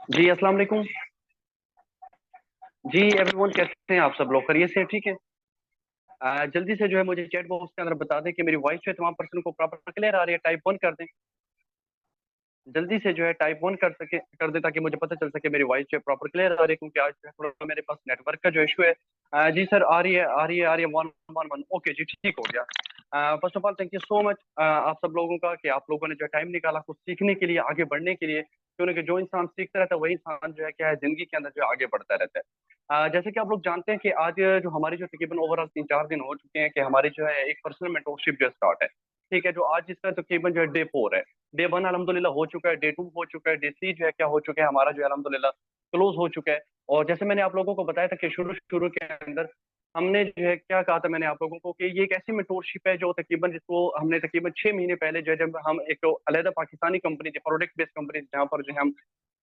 जी अस्सलाम वालेकुम। जी एवरीवन, कैसे हैं आप सब लोग? खैरियत से हैं? ठीक है। जल्दी से जो है मुझे चैट बॉक्स के अंदर बता दें कि मेरी वॉइस जो है तमाम पर्सन को प्रॉपर क्लियर आ रही है। टाइप 1 कर दें। जल्दी से जो है टाइप 1 कर दे ताकि मुझे पता चल सके मेरी वॉइस जो है प्रॉपर क्लियर आ रही है, क्योंकि आज जो है थोड़ा मेरे पास नेटवर्क का जो इशू है। जी सर, आ रही है आ रही है आ रही है। वन वन वन, ओके जी, ठीक हो गया। First of all thank you so much आप सब लोगों का कि आप लोगों ने जो टाइम निकाला कुछ सीखने के लिए, आगे बढ़ने के लिए, क्योंकि जो इंसान सीखता रहता है वही इंसान जो है क्या है जिंदगी के अंदर जो है आगे बढ़ता रहता है। जैसे कि आप लोग जानते हैं कि आज जो हमारी जो तकरीबन ओवरऑल 3-4 दिन हो चुके हैं कि हमारी जो है एक पर्सनल मेंटोरशिप जो स्टार्ट है। ठीक है, जो आज इसका तकरीबन जो है डे 4 है। डे 1 अल्हम्दुलिल्लाह हो चुका है, डे 2 हो चुका है, डे 3 जो है क्या हो चुका है हमारा जो है अल्हम्दुलिल्लाह क्लोज हो चुका है। और जैसे मैंने आप लोगों को बताया था कि शुरू शुरू के अंदर हमने जो है क्या कहा था, मैंने आप लोगों को कि ये एक ऐसी मेंटोरशिप है जो तकरीबन जिसको हमने तकरीबन 6 महीने पहले जो है जब हम एक तो अलहदा पाकिस्तानी कंपनी थी, प्रोडक्ट बेस्ड कंपनी जहाँ पर जो है हम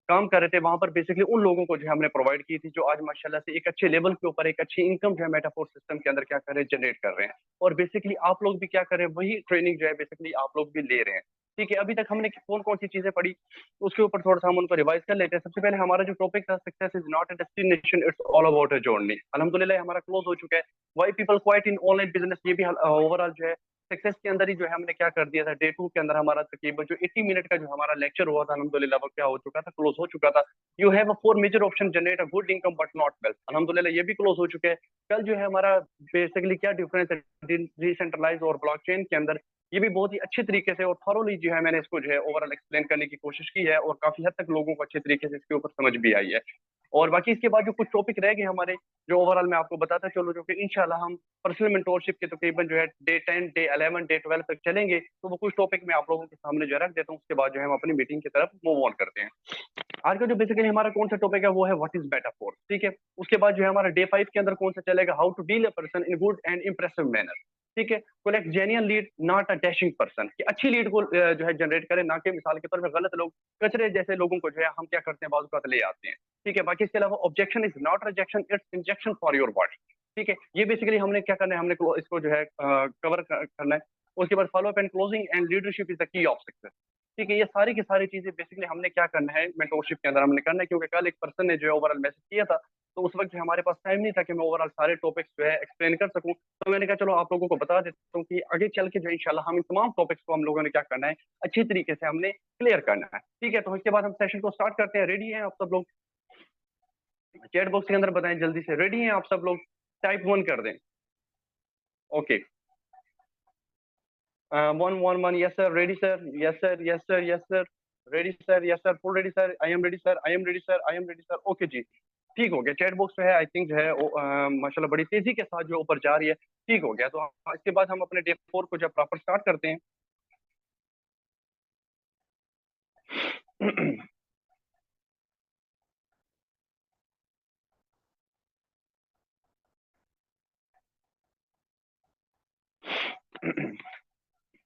काम कर रहे थे, वहां पर बेसिकली उन लोगों को जो है हमने प्रोवाइड की थी जो आज माशाल्लाह से एक अच्छे लेवल के ऊपर एक अच्छी इनकम जो है मेटाफोर सिस्टम के अंदर क्या कर रहे हैं, जनरेट कर रहे हैं। और बेसिकली आप लोग भी क्या कर रहे हैं, वही ट्रेनिंग जो है बेसिकली आप लोग भी ले रहे हैं। ठीक है, अभी तक हमने कौन कौन सी चीजें पढ़ी उसके ऊपर थोड़ा सा हम उनको रिवाइज कर लेते हैं। सबसे पहले हमारा जो टॉपिक था, success is not a destination, it's all about a journey. अल्हम्दुलिल्लाह हमारा क्लोज हो चुका है। Why people quite in online business, ये भी ओवरऑल जो है सक्सेस के अंदर ही जो है हमने क्या कर दिया था। डे 2 के अंदर हमारा तकरीबन जो 80 मिनट का जो हमारा लेक्चर हुआ था अल्हम्दुलिल्लाह वो क्या हो चुका था, क्लोज हो चुका था। You have a 4 major option generate a good income but not wealth, अल्हम्दुलिल्लाह ये भी क्लोज हो चुके हैं। कल जो है हमारा बेसिकली क्या डिफरेंस है डिसेंट्रलाइज और ब्लॉकचेन के अंदर, ये भी बहुत ही अच्छे तरीके से और थॉरोली जो है मैंने इसको जो है ओवरऑल एक्सप्लेन करने की कोशिश की है, और काफी हद तक लोगों को अच्छे तरीके से इसके ऊपर समझ भी आई है। और बाकी इसके बाद जो कुछ टॉपिक रह गए हमारे, जो ओवरऑल मैं आपको बताता चलूँ, जो कि इंशाल्लाह हम पर्सनल मेंटोरशिप के तकरीबन जो है डे 10 डे 11 डे 12 तक चलेंगे, तो वो कुछ टॉपिक मैं आप लोगों के सामने जो है रख देता हूँ। उसके बाद जो है हम अपनी मीटिंग की तरफ मूव ऑन करते हैं। आज का जो बेसिकली हमारा कौन सा टॉपिक है वो है व्हाट इज मेटाफोर। ठीक है, उसके बाद जो है हमारा डे 5 के अंदर कौन सा चलेगा, how to deal a person in good and impressive manner. ठीक है, collect genuine lead not a dashing person, कि अच्छी लीड को जो है जनरेट करें, ना कि मिसाल के तौर पर गलत लोग, कचरे जैसे लोगों को जो है हम क्या करते हैं बाजू का ले आते हैं। ठीक है, बाकी इसके अलावा objection is not rejection, it's injection for your body. ठीक है, ये बेसिकली हमने क्या करना है, हमने इसको जो है कवर करना है। उसके बाद follow up and closing and leadership is the key of success. ठीक है, ये सारी की सारी चीजें बेसिकली हमने क्या करना है मेंटोरशिप के अंदर हमने करना है, क्योंकि कल एक पर्सन ने जो है ओवरऑल मैसेज किया था, तो उस वक्त जो हमारे पास टाइम नहीं था कि मैं ओवरऑल सारे टॉपिक्स जो है एक्सप्लेन कर सकूं। तो मैंने कहा चलो आप लोगों को बता देता हूँ कि आगे चल के जो इंशाल्लाह हम इन तमाम टॉपिक्स को हम लोगों ने क्या करना है, अच्छी तरीके से हमने क्लियर करना है। ठीक है, तो इसके बाद हम सेशन को स्टार्ट करते हैं। रेडी हैं आप सब लोग? चैट बॉक्स के अंदर बताएं जल्दी से, रेडी हैं आप सब लोग? टाइप 1 कर दें। Okay, 1 1 1, yes sir, ready sir, yes sir, yes sir, yes sir, ready sir, yes sir, full ready sir, I am ready sir, I am ready sir, I am ready sir. Okay जी, ठीक हो गया। Chat box जो है I think जो है माशाल्लाह बड़ी तेजी के साथ जो ऊपर जा रही है। ठीक हो गया, तो इसके बाद हम अपने डे 4 को जब प्रॉपर स्टार्ट करते हैं।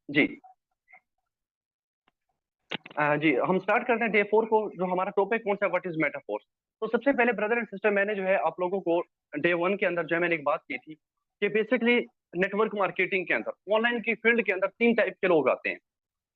जी, जी हम स्टार्ट करते हैं डे 4 को। जो हमारा टॉपिक कौन सा, व्हाट इज मेटाफोर। तो सबसे पहले ब्रदर एंड सिस्टर, मैंने जो है आप लोगों को डे 1 के अंदर जो है मैंने एक बात की थी कि बेसिकली नेटवर्क मार्केटिंग के अंदर, ऑनलाइन की फील्ड के अंदर 3 टाइप के लोग आते हैं।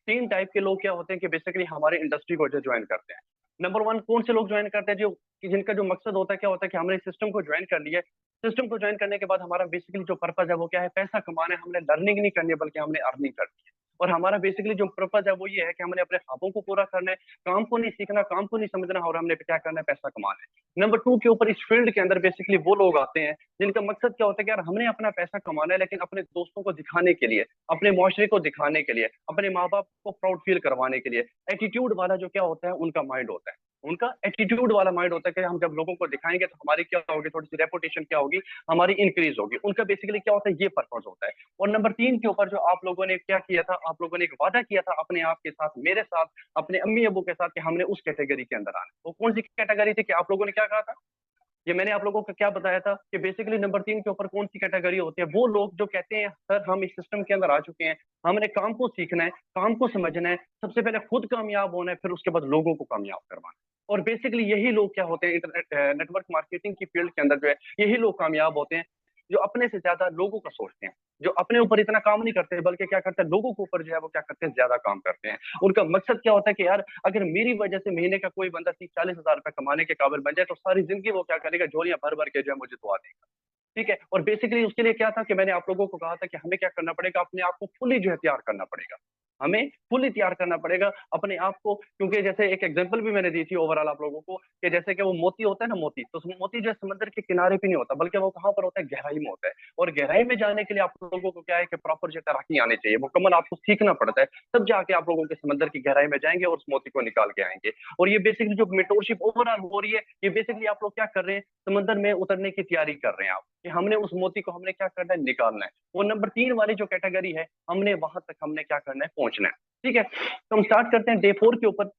3 टाइप के लोग क्या होते हैं कि बेसिकली हमारे इंडस्ट्री को जो ज्वाइन करते हैं। नंबर 1, कौन से लोग ज्वाइन करते हैं, जो कि जिनका जो मकसद होता है क्या होता है कि हमने सिस्टम को ज्वाइन कर लिया है। सिस्टम को ज्वाइन करने के बाद हमारा बेसिकली जो पर्पज है वो क्या है, पैसा कमाना है। हमने लर्निंग नहीं करनी है बल्कि हमने अर्निंग करनी है। और हमारा बेसिकली जो पर्पज है वो ये है कि हमने अपने ख्वाबों को पूरा करना है। काम को नहीं सीखना, काम को नहीं समझना, और हमने क्या करना है, पैसा कमाना है। नंबर 2 के ऊपर इस फील्ड के अंदर बेसिकली वो लोग आते हैं जिनका मकसद क्या होता है कि यार हमने अपना पैसा कमाना है, लेकिन अपने दोस्तों को दिखाने के लिए, अपने मुआशरे को दिखाने के लिए, अपने माँ बाप को प्राउड फील करवाने के लिए। एटीट्यूड वाला जो क्या होता है उनका माइंड होता है, उनका एटीट्यूड वाला माइंड होता है कि हम जब लोगों को दिखाएंगे तो हमारी क्या होगी, थोड़ी सी रेपुटेशन क्या होगी, हमारी इंक्रीज होगी। उनका बेसिकली क्या होता है, ये पर्पज होता है। और नंबर 3 के ऊपर जो आप लोगों ने क्या किया था, आप लोगों ने एक वादा किया था अपने आप के साथ, मेरे साथ, अपने अम्मी अबू के साथ, कि हमने उस कैटेगरी के अंदर आना है। वो कौन सी कैटेगरी थी कि आप लोगों ने क्या कहा था, ये मैंने आप लोगों को क्या बताया था कि बेसिकली नंबर 3 के ऊपर कौन सी कैटेगरी होती है, वो लोग जो कहते हैं सर हम इस सिस्टम के अंदर आ चुके हैं, हमने काम को सीखना है, काम को समझना है, सबसे पहले खुद कामयाब होना है, फिर उसके बाद लोगों को कामयाब करवाना है। और बेसिकली यही लोग क्या होते हैं इंटरनेट नेटवर्क मार्केटिंग की फील्ड के अंदर जो है, यही लोग कामयाब होते हैं। जो अपने से ज्यादा लोगों का सोचते हैं, जो अपने ऊपर इतना काम नहीं करते बल्कि क्या करते हैं, लोगों के ऊपर जो है वो क्या करते हैं, ज्यादा काम करते हैं। उनका मकसद क्या होता है कि यार अगर मेरी वजह से महीने का कोई बंदा 30-40 हजार रुपए कमाने के काबिल बन जाए तो सारी जिंदगी वो क्या करेगा, झोलियां भर भर के जो है मुझे दुआ देगा। ठीक है, और बेसिकली उसके लिए क्या था कि मैंने आप लोगों को कहा था कि हमें क्या करना पड़ेगा, अपने आप को फुली जो है तैयार करना पड़ेगा। हमें फुली तैयार करना पड़ेगा अपने आप को, क्योंकि जैसे एक एग्जांपल भी मैंने दी थी ओवरऑल आप लोगों को, कि जैसे कि वो मोती होता है ना, मोती, तो मोती जो है समंदर के किनारे पे नहीं होता बल्कि वो कहाँ पर होता है, गहराई में होता है। और गहराई में जाने के लिए आप लोगों को क्या है कि प्रॉपर जो तैराकी आनी चाहिए, मुकम्मल आपको सीखना पड़ता है, तब जाके आप लोगों के समंदर की गहराई में जाएंगे और उस मोती को निकाल के आएंगे। और ये बेसिकली जो मेंटोरशिप ओवरऑल हो रही है, ये बेसिकली आप लोग क्या कर रहे हैं, समंदर में उतरने की तैयारी कर रहे हैं आप, कि हमने उस मोती को हमने क्या करना है, निकालना है। वो नंबर 3 वाली जो कैटेगरी है, हमने वहां तक हमने क्या करना है, पहुंचना है। ठीक है, तो हम स्टार्ट करते हैं डे 4 के ऊपर।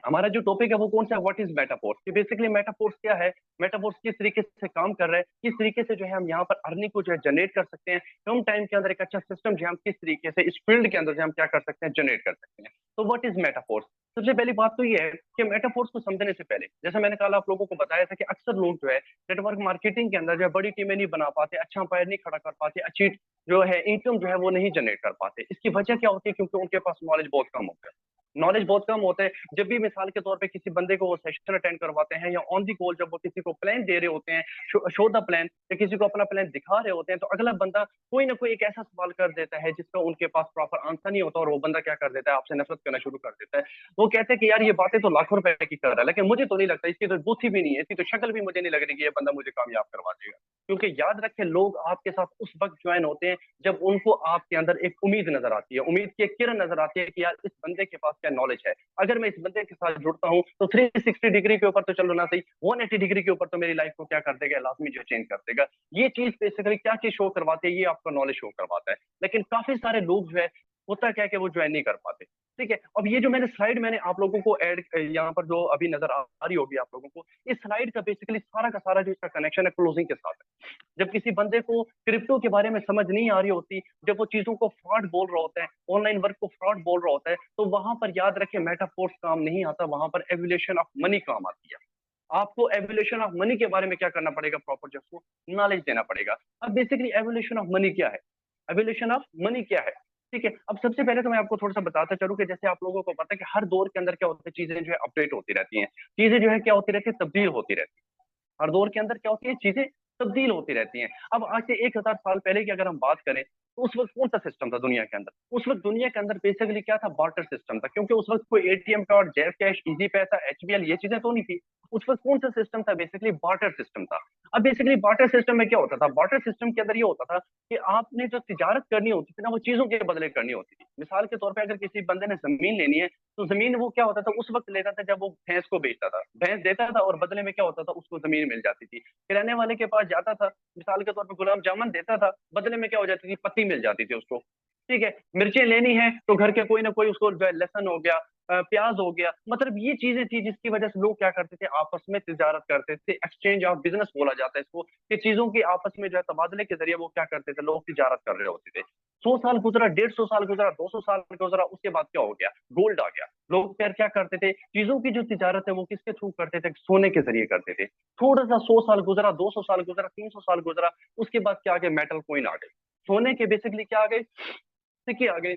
हमारा जो टॉपिक है वो कौन सा है, व्हाट इज मेटाफोर्स, कि बेसिकली मेटाफोर्स क्या है, मेटाफोर्स किस तरीके से काम कर रहा है, किस तरीके से जो है हम यहाँ पर अर्निंग को जो है जनरेट कर सकते हैं, कम टाइम के अंदर एक अच्छा सिस्टम जो है हम किस तरीके से इस फील्ड के अंदर जो हम क्या कर सकते हैं, जनरेट कर सकते हैं। तो व्हाट इज मेटाफोर्स, सबसे पहली बात तो ये है कि मेटाफोर्स को समझने से पहले, जैसे मैंने कल आप लोगों को बताया था कि अक्सर लोग जो है नेटवर्क मार्केटिंग के अंदर जो है बड़ी टीमें नहीं बना पाते, अच्छा पैर नहीं खड़ा कर पाते, अच्छी जो है इनकम जो है वो नहीं जनरेट कर पाते। इसकी वजह क्या होती है, क्योंकि उनके पास नॉलेज बहुत कम होता है। नॉलेज बहुत कम होता है। जब भी मिसाल के तौर पे किसी बंदे को वो सेशन अटेंड करवाते हैं या ऑन दी कॉल जब वो किसी को प्लान दे रहे होते हैं, शो द प्लान, या किसी को अपना प्लान दिखा रहे होते हैं, तो अगला बंदा कोई ना कोई एक ऐसा सवाल कर देता है जिसका उनके पास प्रॉपर आंसर नहीं होता, और वो बंदा क्या कर देता है, आपसे नफरत करना शुरू कर देता है। वो कहते हैं कि यार ये बातें तो लाखों रुपए की कर रहा है, लेकिन मुझे तो नहीं लगता, इसकी तो बुद्धि भी नहीं है, इसकी तो शक्ल भी मुझे नहीं लग रही कि ये बंदा मुझे कामयाब करवा देगा। क्योंकि याद रखें, लोग आपके साथ उस वक्त ज्वाइन होते हैं जब उनको आपके अंदर एक उम्मीद नजर आती है, उम्मीद की एक किरण नजर आती है कि यार इस बंदे के पास क्या नॉलेज है, अगर मैं इस बंदे के साथ जुड़ता हूँ तो 360 डिग्री के ऊपर तो चलो ना सही, 180 डिग्री के ऊपर तो मेरी लाइफ को क्या कर देगा, लाजमी जो चेंज कर देगा। ये चीज बेसिकली क्या चीज शो करवाते हैं, ये आपका नॉलेज शो करवाता है। लेकिन काफी सारे लोग जो है, होता क्या है कि वो ज्वाइन नहीं कर पाते। ठीक है, अब ये जो मैंने स्लाइड मैंने आप लोगों को ऐड यहाँ पर जो अभी नजर आ रही होगी आप लोगों को, इस स्लाइड का बेसिकली सारा का सारा जो इसका कनेक्शन है क्लोजिंग के साथ है। जब किसी बंदे को क्रिप्टो के बारे में समझ नहीं आ रही होती, जब वो चीजों को फ्रॉड बोल रहा होता है, ऑनलाइन वर्क को फ्रॉड बोल रहा होता है, तो वहां पर याद रखे मेटाफोर्स काम नहीं आता, वहां पर एवोल्यूशन ऑफ मनी काम आती है। आपको एवोल्यूशन ऑफ मनी के बारे में क्या करना पड़ेगा, प्रॉपर जो उसको नॉलेज देना पड़ेगा। अब बेसिकली एवोल्यूशन ऑफ मनी क्या है, एवोल्यूशन ऑफ मनी क्या है। ठीक है, अब सबसे पहले तो मैं आपको थोड़ा सा बताता चलूं कि जैसे आप लोगों को पता है कि हर दौर के अंदर क्या होता है, चीजें जो है अपडेट होती रहती हैं, चीजें जो है क्या होती रहती है, तब्दील होती रहती है। हर दौर के अंदर क्या होती है, चीजें तब्दील होती रहती हैं। अब आज से 1,000 साल पहले की अगर हम बात करें, तो उस वक्त कौन सा सिस्टम था दुनिया के अंदर, उस वक्त दुनिया के अंदर बेसिकली क्या था, बार्टर सिस्टम था, क्योंकि उस वक्त कोई एटीएम कार्ड, जेब कैश, इजी पैसा, एचबीएल, ये चीजें तो नहीं थी। उस वक्त कौन सा सिस्टम था, बेसिकली बार्टर सिस्टम था। अब बेसिकली बार्टर सिस्टम में क्या होता था, बार्टर सिस्टम के अंदर ये होता था कि आपने जो तिजारत करनी होती थी ना, वो चीजों के बदले करनी होती थी। मिसाल के तौर पर अगर किसी बंदे ने जमीन लेनी है, तो जमीन वो क्या होता था, उस वक्त लेता था जब वो भैंस को बेचता था, भैंस देता था और बदले में क्या होता था, उसको जमीन मिल जाती थी। किराने वाले के पास जाता था, मिसाल के तौर पर गुलाब जामुन देता था, बदले में क्या हो जाती थी, पत्ती मिल जाती थी उसको। ठीक है, मिर्चें लेनी है तो घर के कोई ना कोई उसको जो है, लहसुन हो गया, प्याज हो गया, मतलब ये चीजें थी जिसकी वजह से लोग क्या करते थे, आपस में तिजारत करते थे, एक्सचेंज ऑफ बिजनेस बोला जाता है इसको, कि चीजों की आपस में जो है तबादले के जरिए वो क्या करते थे, लोग तिजारत कर रहे होते थे। 100 साल गुजरा, 150 साल गुजरा, 200 साल गुजरा, उसके बाद क्या हो गया, गोल्ड आ गया। लोग फिर क्या करते थे, चीजों की जो तिजारत है वो किसके थ्रू करते थे, सोने के जरिए करते थे। थोड़ा सा 100 साल गुजरा, 200 साल गुजरा, 300 साल गुजरा, उसके बाद क्या आ गए, मेटल कॉइन आ गए। सोने के बेसिकली क्या आ गए, सिक्के आ गए,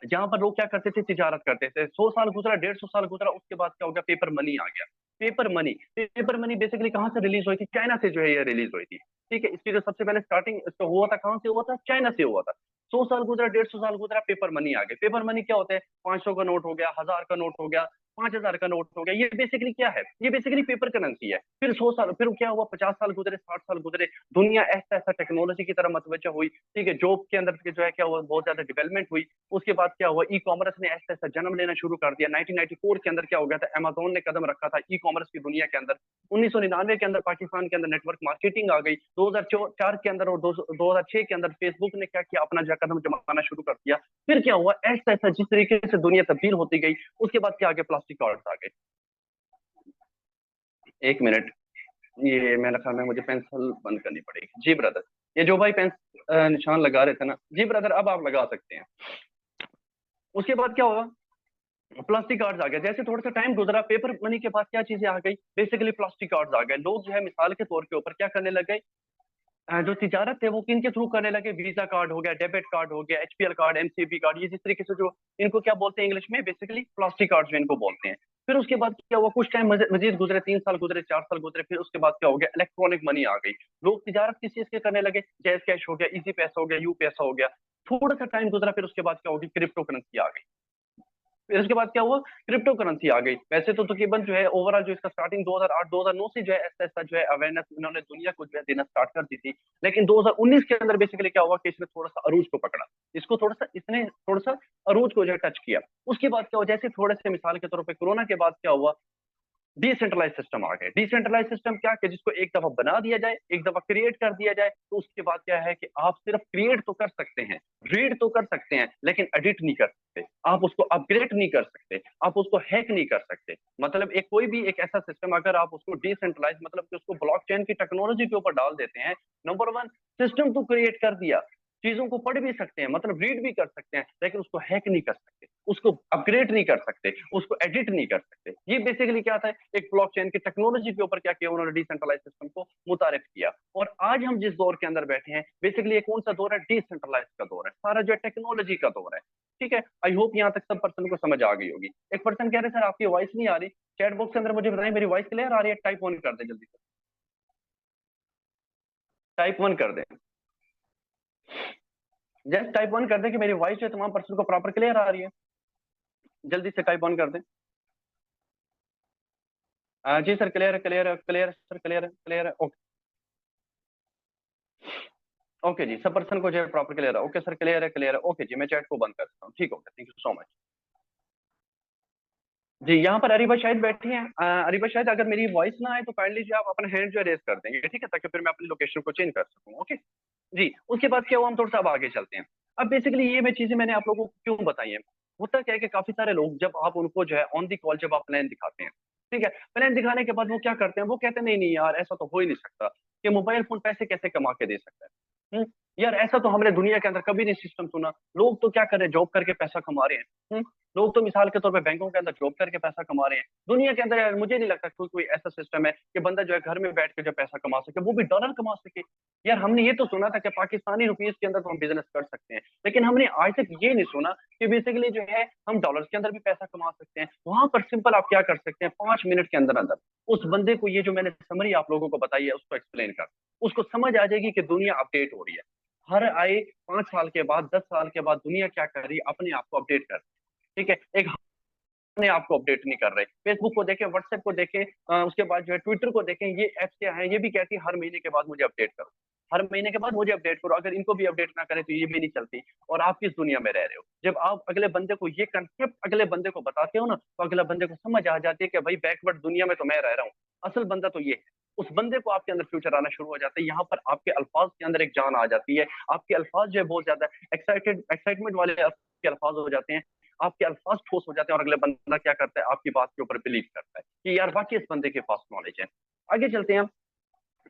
जहां पर लोग क्या करते थे, तिजारत करते थे। 100 साल गुजरा, 150 साल गुजरा, उसके बाद क्या हो गया, पेपर मनी आ गया। Paper money, paper money basically कहाँ से रिलीज हुई थी, चाइना से जो है ये रिलीज हुई थी। ठीक है, इसकी जो सबसे पहले स्टार्टिंग इसका हुआ था, कहाँ से हुआ था, चाइना से हुआ था। 100 साल गुजरा, 150 साल गुजरा, पेपर मनी आ गए। पेपर मनी क्या होता है, 500 का नोट हो गया, 1000 का नोट हो गया, 5000 का नोट हो गया, ये बेसिकली क्या है, ये बेसिकली पेपर करेंसी है। फिर 100 साल, फिर क्या हुआ, 50 साल गुजरे, 60 साल गुजरे, दुनिया ऐसा ऐसा टेक्नोलॉजी की तरफ मतवजह हुई। ठीक है, जॉब के अंदर जो है क्या हुआ, बहुत ज्यादा डेवलपमेंट हुई। उसके बाद क्या हुआ, ई कॉमर्स ने ऐसा ऐसा जन्म लेना शुरू कर दिया। 1994 के अंदर क्या हो गया था, अमेजोन ने कदम रखा था ई कॉमर्स की दुनिया के अंदर। 1999 के अंदर पाकिस्तान के अंदर नेटवर्क मार्केटिंग आ गई। 2004 के अंदर और 2006 के अंदर फेसबुक ने क्या किया, अपना जो कदम जमाना शुरू कर दिया। फिर क्या हुआ, ऐसा ऐसा जिस तरीके से दुनिया तब्दील होती गई, उसके बाद क्या आ गया, प्लास्टिक कार्ड्स आ गए। एक मिनट, ये मेरा ख्याल में मुझे पेंसिल बंद करनी पड़ेगी। जी ब्रदर, ये जो भाई पेंस निशान लगा रहे थे ना, जी ब्रदर अब आप लगा सकते हैं। उसके बाद क्या होगा, प्लास्टिक कार्ड्स आ गया। जैसे थोड़ा सा टाइम गुजरा, पेपर मनी के बाद क्या चीजें आ गई, बेसिकली प्लास्टिक कार्ड्स आ गए। लोग जो है मिसाल के तौर के ऊपर क्या करने लग गए, जो तिजारत है वो किन के थ्रू करने लगे, वीजा कार्ड हो गया, डेबिट कार्ड हो गया, एचपीएल कार्ड, एमसीबी कार्ड, ये जिस तरीके से जो इनको क्या बोलते हैं इंग्लिश में, बेसिकली प्लास्टिक कार्ड जो इनको बोलते हैं। फिर उसके बाद क्या हुआ, कुछ टाइम मजीद गुजरे, 3 साल गुजरे, 4 साल गुजरे, फिर उसके बाद क्या हो गया, इलेक्ट्रॉनिक मनी आ गई। लोग तिजारत किस चीज के करने लगे, जैस कैश हो गया, इजी पैसा हो गया, यू पैसा हो गया। थोड़ा सा टाइम गुजरा, फिर उसके बाद क्या होगी, क्रिप्टो करेंसी आ गई। फिर उसके बाद क्या हुआ, क्रिप्टो करेंसी आ गई। वैसे तो तकरीबन जो है ओवरऑल जो इसका स्टार्टिंग 2008 2009 से जो है ऐसा ऐसा जो है अवेयरनेस इन्होंने दुनिया को जो है देना स्टार्ट कर दी थी। लेकिन 2019 के अंदर बेसिकली क्या हुआ कि इसने थोड़ा सा अरूज को पकड़ा, इसको थोड़ा सा इसने थोड़ा सा अरूज को जो है टच किया। उसके बाद क्या हुआ, जैसे थोड़े से मिसाल के तौर पर कोरोना के बाद क्या हुआ, डिसेंट्रलाइज सिस्टम आ गए। डिसेंट्रलाइज सिस्टम क्या, कि जिसको एक दफा बना दिया जाए, एक दफा क्रिएट कर दिया जाए, तो उसके बाद क्या है कि आप सिर्फ क्रिएट तो कर सकते हैं, रीड तो कर सकते हैं, लेकिन एडिट नहीं कर सकते, आप उसको अपग्रेड नहीं कर सकते, आप उसको हैक नहीं कर सकते। मतलब एक कोई भी एक ऐसा सिस्टम अगर आप उसको डिसेंट्रलाइज मतलब कि उसको ब्लॉकचेन की टेक्नोलॉजी के ऊपर डाल देते हैं, नंबर वन, सिस्टम तो क्रिएट कर दिया, चीजों को पढ़ भी सकते हैं, मतलब रीड भी कर सकते हैं, लेकिन उसको हैक नहीं कर सकते, उसको अपग्रेड नहीं कर सकते, उसको एडिट नहीं कर सकते। ये बेसिकली क्या था, एक ब्लॉकचेन की टेक्नोलॉजी के ऊपर क्या किया उन्होंने, डिसेंट्रलाइज सिस्टम को मुतारिफ किया। और आज हम जिस दौर के अंदर बैठे हैं, बेसिकली ये कौन सा दौर है, डिसेंट्रलाइज का दौर है, सारा जो है टेक्नोलॉजी का दौर है। ठीक है, आई होप यहाँ तक सब पर्सन को समझ आ गई होगी। एक पर्सन कह रहे सर आपकी वॉइस नहीं आ रही, चैट बॉक्स के अंदर मुझे बताएं मेरी वॉइस क्लियर आ रही है, टाइप ऑन कर दे जल्दी से, टाइप वन कर दे, जस्ट टाइप वन कर दे कि मेरी वॉइस जो है तमाम पर्सन को प्रॉपर क्लियर आ रही है, जल्दी से टाइप ऑन कर दे। जी सर, क्लियर है, क्लियर है, क्लियर है सर, क्लियर है, क्लियर है, ओके। ओके जी, सब पर्सन को जो है प्रॉपर क्लियर है, ओके सर, क्लियर है, क्लियर है, ओके जी, मैं चैट को बंद करता हूँ, ठीक हो गया, थैंक यू सो मच। जी, यहाँ पर अरीबा शायद बैठी हैं, अरीबा शायद अगर मेरी वॉइस ना आए तो काइंडली जो आप अपना हैंड जो है रेज कर देंगे, ठीक है, ताकि फिर मैं अपनी लोकेशन को चेंज कर सकूँ, ओके। जी, उसके बाद क्या हुआ, हम थोड़ा सा अब आगे चलते हैं। अब बेसिकली ये मैं चीजें मैंने आप लोगों को क्यों बताई है, होता क्या है कि काफी सारे लोग जब आप उनको जो है ऑन दी कॉल जब आप प्लान दिखाते हैं, ठीक है, प्लान दिखाने के बाद वो क्या करते हैं, वो कहते हैं नहीं नहीं यार ऐसा तो हो ही नहीं सकता कि मोबाइल फोन पैसे कैसे कमा के दे सकता है। यार ऐसा तो हमने दुनिया के अंदर कभी नहीं सिस्टम सुना। लोग तो क्या कर रहे हैं, जॉब करके पैसा कमा रहे हैं। लोग तो मिसाल के तौर पे बैंकों के अंदर जॉब करके पैसा कमा रहे हैं। दुनिया के अंदर यार मुझे नहीं लगता कोई कोई ऐसा सिस्टम है कि बंदा जो है घर में बैठ के जो पैसा कमा सके, वो भी डॉलर कमा सके। यार हमने ये तो सुना था कि पाकिस्तानी रुपीस के अंदर तो हम बिजनेस कर सकते हैं, लेकिन हमने आज तक ये नहीं सुना कि बेसिकली जो है हम डॉलर्स के अंदर भी पैसा कमा सकते हैं। वहां पर सिंपल आप क्या कर सकते हैं, 5 मिनट के अंदर अंदर उस बंदे को ये जो मैंने समरी आप लोगों को बताई है उसको एक्सप्लेन कर, उसको समझ आ जाएगी कि दुनिया अपडेट हो रही है। हर आए 5 साल के बाद, 10 साल के बाद दुनिया क्या कर रही है, अपने आप को अपडेट कर रही है। ठीक है, एक अपने आप को अपडेट नहीं कर रहे, फेसबुक को देखें, व्हाट्सएप को देखें, उसके बाद जो है ट्विटर को देखें, ये एप्स क्या है, ये भी कहती है हर महीने के बाद मुझे अपडेट करो, हर महीने के बाद मुझे अपडेट करो। अगर इनको भी अपडेट ना करें तो ये भी नहीं चलती। और आप किस दुनिया में रह रहे हो, जब आप अगले बंदे को ये कंसेप्ट अगले बंदे को बताते हो ना, तो अगले बंदे को समझ आ जाती है कि भाई बैकवर्ड दुनिया में तो मैं रह रहा हूँ, असल बंदा तो ये है। उस बंदे को आपके अंदर फ्यूचर आना शुरू हो जाता है। यहाँ पर आपके अल्फाज के अंदर एक जान आ जाती है, आपके अल्फाज जो है बहुत ज्यादा एक्साइटमेंट वाले आपके अल्फाज हो जाते हैं, आपके अल्फाज ठोस हो जाते हैं, और अगले बंदा क्या करता है, आपकी बात के ऊपर बिलीव करता है कि यार वाकई इस बंदे के पास नॉलेज है। आगे चलते हैं हम।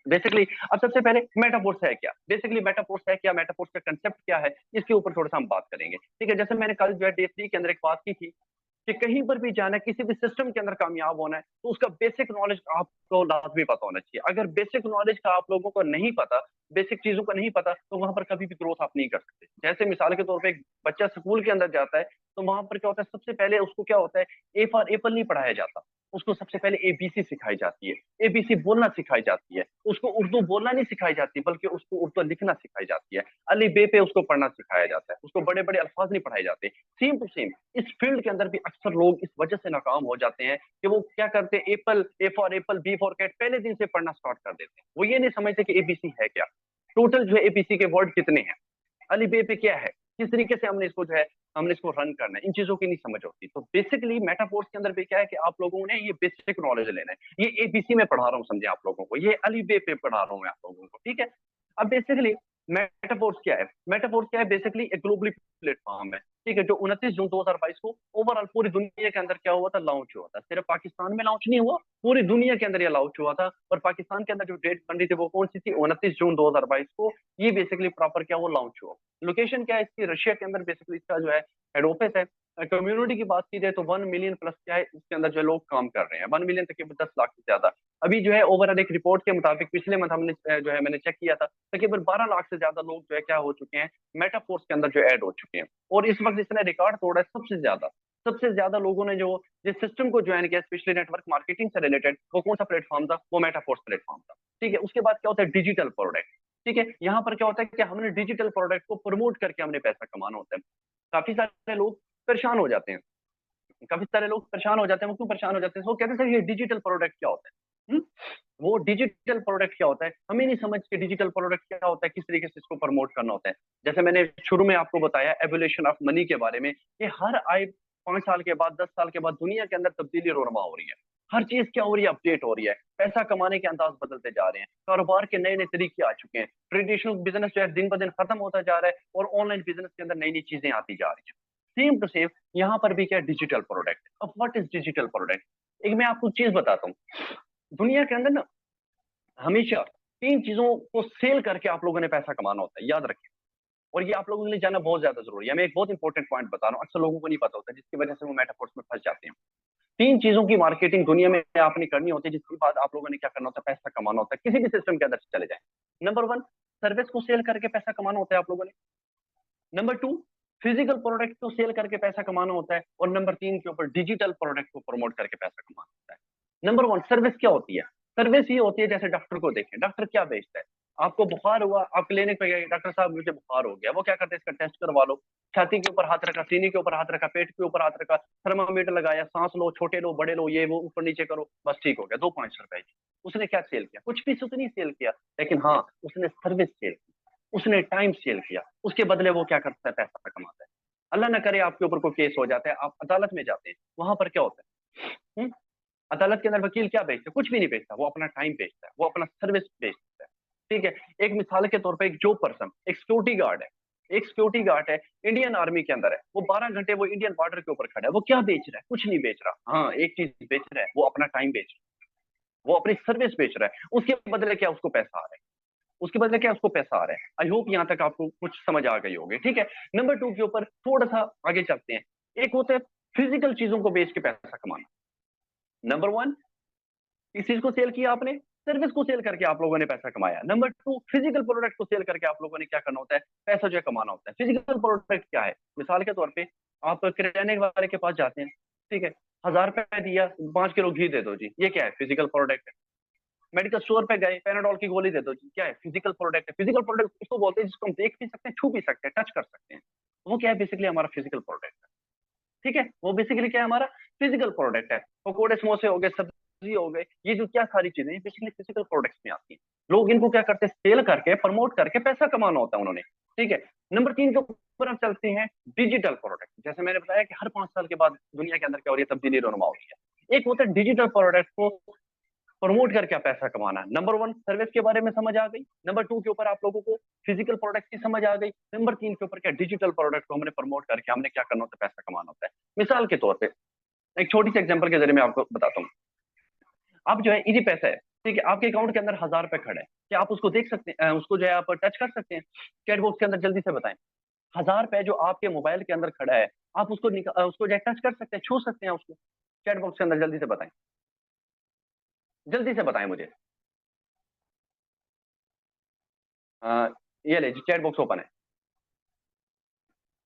बेसिकली अब सबसे पहले मेटाफोर्स है क्या, बेसिकली मेटाफोर्स है क्या, मेटाफोर्स का कंसेप्ट क्या है, इसके ऊपर थोड़ा सा हम बात करेंगे। ठीक है, जैसे मैंने कल जो है डे 3 के अंदर एक बात की थी कि कहीं पर भी जाना है, किसी भी सिस्टम के अंदर कामयाब होना है, तो उसका बेसिक नॉलेज आपको लाजमी पता होना चाहिए। अगर बेसिक नॉलेज का आप लोगों को नहीं पता, बेसिक चीजों का नहीं पता, तो वहां पर कभी भी ग्रोथ आप नहीं कर सकते। जैसे मिसाल के तौर पे एक बच्चा स्कूल के अंदर जाता है, तो वहां पर क्या होता है, सबसे पहले उसको क्या होता है, ए फॉर एप्पल नहीं पढ़ाया जाता, उसको सबसे पहले एबीसी सिखाई जाती है, एबीसी बोलना सिखाई जाती है, उसको उर्दू बोलना नहीं सिखाई जाती, बल्कि उसको उर्दू लिखना सिखाई जाती है, अली बे पे उसको पढ़ना सिखाया जाता है, उसको बड़े बड़े अल्फाज नहीं पढ़ाए जाते। सेम टू सेम इस फील्ड के अंदर भी अक्सर लोग इस वजह से नाकाम हो जाते हैं कि वो क्या करते हैं, apple, A for apple, B for cat पहले दिन से पढ़ना स्टार्ट कर देते हैं। वो ये नहीं समझते कि एबीसी है क्या, टोटल जो है एबीसी के वर्ड कितने हैं, अली बे पे क्या है, किस तरीके से हमने इसको जो है हमने इसको रन करना है, इन चीजों की नहीं समझ होती। तो बेसिकली मेटाफोर्स के अंदर भी क्या है कि आप लोगों ने ये बेसिक नॉलेज लेना है। ये एबीसी में पढ़ा रहा हूँ समझे आप लोगों को, ये अली बे पे पढ़ा रहा हूँ मैं आप लोगों को, ठीक है। अब बेसिकली मेटाफोर्स क्या है, मेटाफोर्स क्या है, बेसिकली एक ग्लोबली प्लेटफॉर्म है, ठीक है, जो 29 जून 2022 को ओवरऑल पूरी दुनिया के अंदर क्या हुआ था, लॉन्च हुआ था। सिर्फ पाकिस्तान में लॉन्च नहीं हुआ, पूरी दुनिया के अंदर ये लॉन्च हुआ था। और पाकिस्तान के अंदर जो डेट बन रही थी वो कौन सी थी, 29 जून 2022 को ये बेसिकली प्रॉपर क्या वो लॉन्च हुआ। लोकेशन क्या है इसकी, रशिया के अंदर बेसिकली इसका जो है हेड ऑफिस है। कम्युनिटी की बात की जाए तो 1 मिलियन प्लस क्या है इसके अंदर जो लोग काम कर रहे हैं, 1 मिलियन तक 10 लाख से ज्यादा अभी जो है ओवरऑल एक रिपोर्ट के मुताबिक पिछले मंथ हमने जो है मैंने चेक किया था, तकरीबन 12 लाख से ज्यादा लोग जो है क्या हो चुके हैं, मेटाफोर्स के अंदर जो ऐड हो चुके हैं। और इस वक्त इसने रिकॉर्ड तोड़ा है सबसे ज्यादा लोगों ने जो जिस सिस्टम को ज्वाइन किया स्पेशली नेटवर्क मार्केटिंग से रिलेटेड, वो कौन सा प्लेटफॉर्म था, वो मेटाफोर्स प्लेटफॉर्म था। ठीक है, उसके बाद क्या होता है, डिजिटल प्रोडक्ट। ठीक है, यहाँ पर क्या होता है कि हमने डिजिटल प्रोडक्ट को प्रमोट करके हमने पैसा कमाना होता है। काफी सारे लोग परेशान हो जाते हैं, वो क्यों परेशान हो जाते हैं, वो कहते हैं सर ये डिजिटल प्रोडक्ट क्या होता है। वो डिजिटल प्रोडक्ट क्या होता है, हमें नहीं समझ के डिजिटल प्रोडक्ट क्या होता है, किस तरीके से इसको प्रमोट करना होता है। जैसे मैंने शुरू में आपको बताया एवोल्यूशन ऑफ मनी के बारे में, ये हर आए 5 साल के बाद 10 साल के बाद दुनिया के अंदर तब्दीली रोनमा हो रही है। हर चीज क्या हो रही है, अपडेट हो रही है। पैसा कमाने के अंदाज बदलते जा रहे हैं, कारोबार के नए नए तरीके आ चुके हैं। ट्रेडिशनल बिजनेस जो है दिन ब दिन खत्म होता जा रहा है और ऑनलाइन बिजनेस के अंदर नई नई चीजें आती जा रही है। सेम टू सेम यहाँ पर भी क्या, डिजिटल प्रोडक्ट। अब व्हाट इज डिजिटल प्रोडक्ट, एक मैं आपको चीज बताता हूँ। दुनिया के अंदर ना हमेशा 3 चीजों को सेल करके आप लोगों ने पैसा कमाना होता है, याद रखिए। और ये आप लोगों के लिए जानना बहुत ज्यादा जरूरी है। मैं एक बहुत इंपॉर्टेंट पॉइंट बता रहा हूँ, अक्सर लोगों को नहीं पता होता, जिसकी वजह से वो मेटाफोर्स में फंस जाते हैं। 3 चीजों की मार्केटिंग दुनिया में आपने करनी होती है, जिसके बाद आप लोगों ने क्या करना होता है, पैसा कमाना होता है, किसी भी सिस्टम के अंदर चले जाए। नंबर 1, सर्विस को सेल करके पैसा कमाना होता है आप लोगों ने। नंबर 2, फिजिकल प्रोडक्ट को सेल करके पैसा कमाना होता है। और नंबर 3 के ऊपर डिजिटल प्रोडक्ट को प्रमोट करके पैसा कमाना होता है। नंबर 1 सर्विस क्या होती है, सर्विस ये होती है, जैसे डॉक्टर को देखें, डॉक्टर क्या बेचता है। आपको बुखार हुआ, आप क्लिनिक पे गए, डॉक्टर साहब मुझे बुखार हो गया, वो क्या करते हैं, इसका टेस्ट करवा लो। छाती के ऊपर हाथ रखा, सीने के ऊपर हाथ रखा, पेट के ऊपर हाथ रखा, थर्मामीटर लगाया, सांस लो, छोटे लो बड़े लो, ये वो ऊपर नीचे करो, बस ठीक हो गया, 2 5 रुपए की। उसने क्या सेल किया, कुछ भी उसने नहीं सेल किया, लेकिन हाँ उसने सर्विस सेल की, उसने टाइम सेल किया, उसके बदले वो क्या करता है, पैसा कमाता है। अल्लाह ना करे आपके ऊपर कोई केस हो जाता है, आप अदालत में जाते हैं, वहां पर क्या होता है, अदालत के अंदर वकील क्या बेचता है, कुछ भी नहीं बेचता, वो अपना टाइम बेचता है, वो अपना सर्विस बेचता है। ठीक है, एक मिसाल के तौर पे एक जो पर्सन एक सिक्योरिटी गार्ड है, इंडियन आर्मी के अंदर है, वो 12 घंटे वो इंडियन बॉर्डर के ऊपर खड़ा है, वो क्या बेच रहा है, कुछ नहीं बेच रहा। हाँ एक चीज बेच रहा है, वो अपना टाइम बेच रहा है, वो अपनी सर्विस बेच रहा है। उसके बदले क्या, उसको पैसा आ रहा है, आई होप यहाँ तक आपको कुछ समझ आ गई होगी। ठीक है, नंबर 2 के ऊपर थोड़ा सा आगे चलते हैं। एक होता है फिजिकल चीजों को बेच के पैसा कमाना। नंबर 1, इस चीज को सेल किया आपने, सर्विस को सेल करके आप लोगों ने पैसा कमाया। नंबर 2, फिजिकल प्रोडक्ट को सेल करके आप लोगों ने क्या करना होता है, पैसा जो है कमाना होता है। फिजिकल प्रोडक्ट क्या है, मिसाल के तौर पे आप किराने वाले के पास जाते हैं, ठीक है, 1000 रुपए दिया, 5 किलो घी दे दो जी, ये क्या है, फिजिकल प्रोडक्ट है। मेडिकल स्टोर पे गए, पैनाडोल की गोली दे दो जी, क्या है, फिजिकल प्रोडक्ट है। फिजिकल प्रोडक्ट उसको बोलते हैं जिसको हम देख भी सकते हैं, छू भी सकते हैं, टच कर सकते हैं, वो क्या है, बेसिकली हमारा फिजिकल प्रोडक्ट है। ठीक है, वो बेसिकली क्या है, हमारा फिजिकल प्रोडक्ट है। पकोड़े समोसे हो गए, सब्जी हो गए, ये जो क्या सारी चीजें बेसिकली फिजिकल प्रोडक्ट्स में आती हैं। लोग इनको क्या करते हैं, सेल करके प्रमोट करके पैसा कमाना होता है उन्होंने। ठीक है, नंबर 3 के ऊपर हम चलते हैं, डिजिटल प्रोडक्ट। जैसे मैंने बताया कि हर 5 साल के बाद दुनिया के अंदर क्या हो रही है, तब्दीली रोनमा हो रही है। एक होता है डिजिटल प्रोडक्ट को प्रमोट करके पैसा कमाना। नंबर 1 सर्विस के बारे में समझ आ गई, नंबर 2 के ऊपर आप लोगों को फिजिकल प्रोडक्ट की समझ आ गई, नंबर 3 के ऊपर क्या, डिजिटल प्रोडक्ट को हमने प्रमोट करके हमने क्या करना होता है, पैसा कमाना होता है। मिसाल के तौर पे एक छोटी सी एग्जांपल के जरिए मैं आपको बताता हूँ। आप जो है इजी पैसा है, ठीक है, आपके अकाउंट के अंदर 1000 रुपए खड़े हैं, क्या आप उसको देख सकते हैं, उसको जो है आप टच कर सकते हैं, चैट बॉक्स के अंदर जल्दी से बताएं। 1000 रुपए जो आपके मोबाइल के अंदर खड़ा है, आप उसको जो है टच कर सकते हैं, छू सकते हैं उसको, चैट बॉक्स के अंदर जल्दी से बताएं, जल्दी से बताएं मुझे। अ, ये ले चैट बॉक्स ओपन है,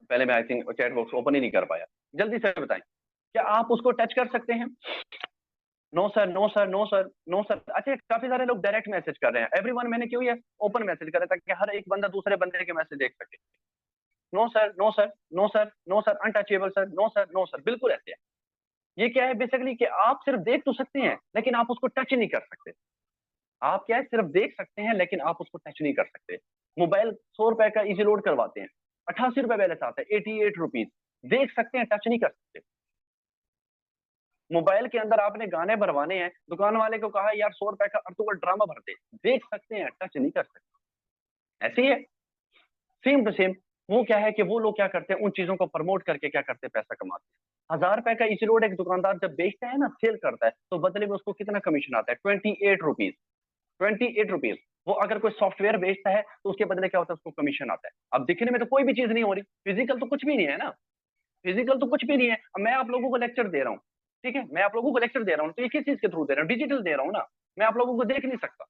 पहले मैं I think chat box open ही नहीं कर पाया, जल्दी से बताएं, क्या आप उसको टच कर सकते हैं। No sir, no sir, no sir, no sir. अच्छा, काफी सारे लोग डायरेक्ट मैसेज कर रहे हैं, एवरीवन मैंने क्यों ये ओपन मैसेज करा, ताकि हर एक बंदा दूसरे बंदे के मैसेज देख सके। No sir, no sir, no sir, no sir, untouchable sir, no sir, no sir, बिल्कुल ऐसे है। ये क्या है बेसिकली कि आप सिर्फ देख तो सकते हैं, लेकिन आप उसको टच नहीं कर सकते। आप क्या है, सिर्फ देख सकते हैं, लेकिन आप उसको टच नहीं कर सकते। मोबाइल 100 रुपए का इजी लोड करवाते हैं, 88 रुपए बैलेंस आता है, 88 रुपीज, देख सकते हैं, टच नहीं कर सकते। मोबाइल के अंदर आपने गाने भरवाने हैं, दुकान वाले को कहा यार 100 रुपए का अर्तुगल ड्रामा भर दे, देख सकते हैं, टच नहीं कर सकते। ऐसे ही है, सेम टू सेम। वो क्या है कि वो लोग क्या करते हैं, उन चीजों को प्रमोट करके क्या करते हैं, पैसा कमाते हैं। 1000 रुपए का इसी लोड एक दुकानदार जब बेचता है ना, सेल करता है, तो बदले में उसको कितना कमीशन आता है, 28 रुपीज, 28 रुपीज। वो अगर कोई सॉफ्टवेयर बेचता है तो उसके बदले क्या होता है, उसको कमीशन आता है। अब दिखने में तो कोई भी चीज नहीं हो रही, फिजिकल तो कुछ भी नहीं है ना, फिजिकल तो कुछ भी नहीं है। अब मैं आप लोगों को लेक्चर दे रहा हूँ, ठीक है, मैं आप लोगों को लेक्चर दे रहा हूँ, तो ये किस चीज के थ्रू दे रहा हूँ, डिजिटल दे रहा हूँ ना। मैं आप लोगों को देख नहीं सकता,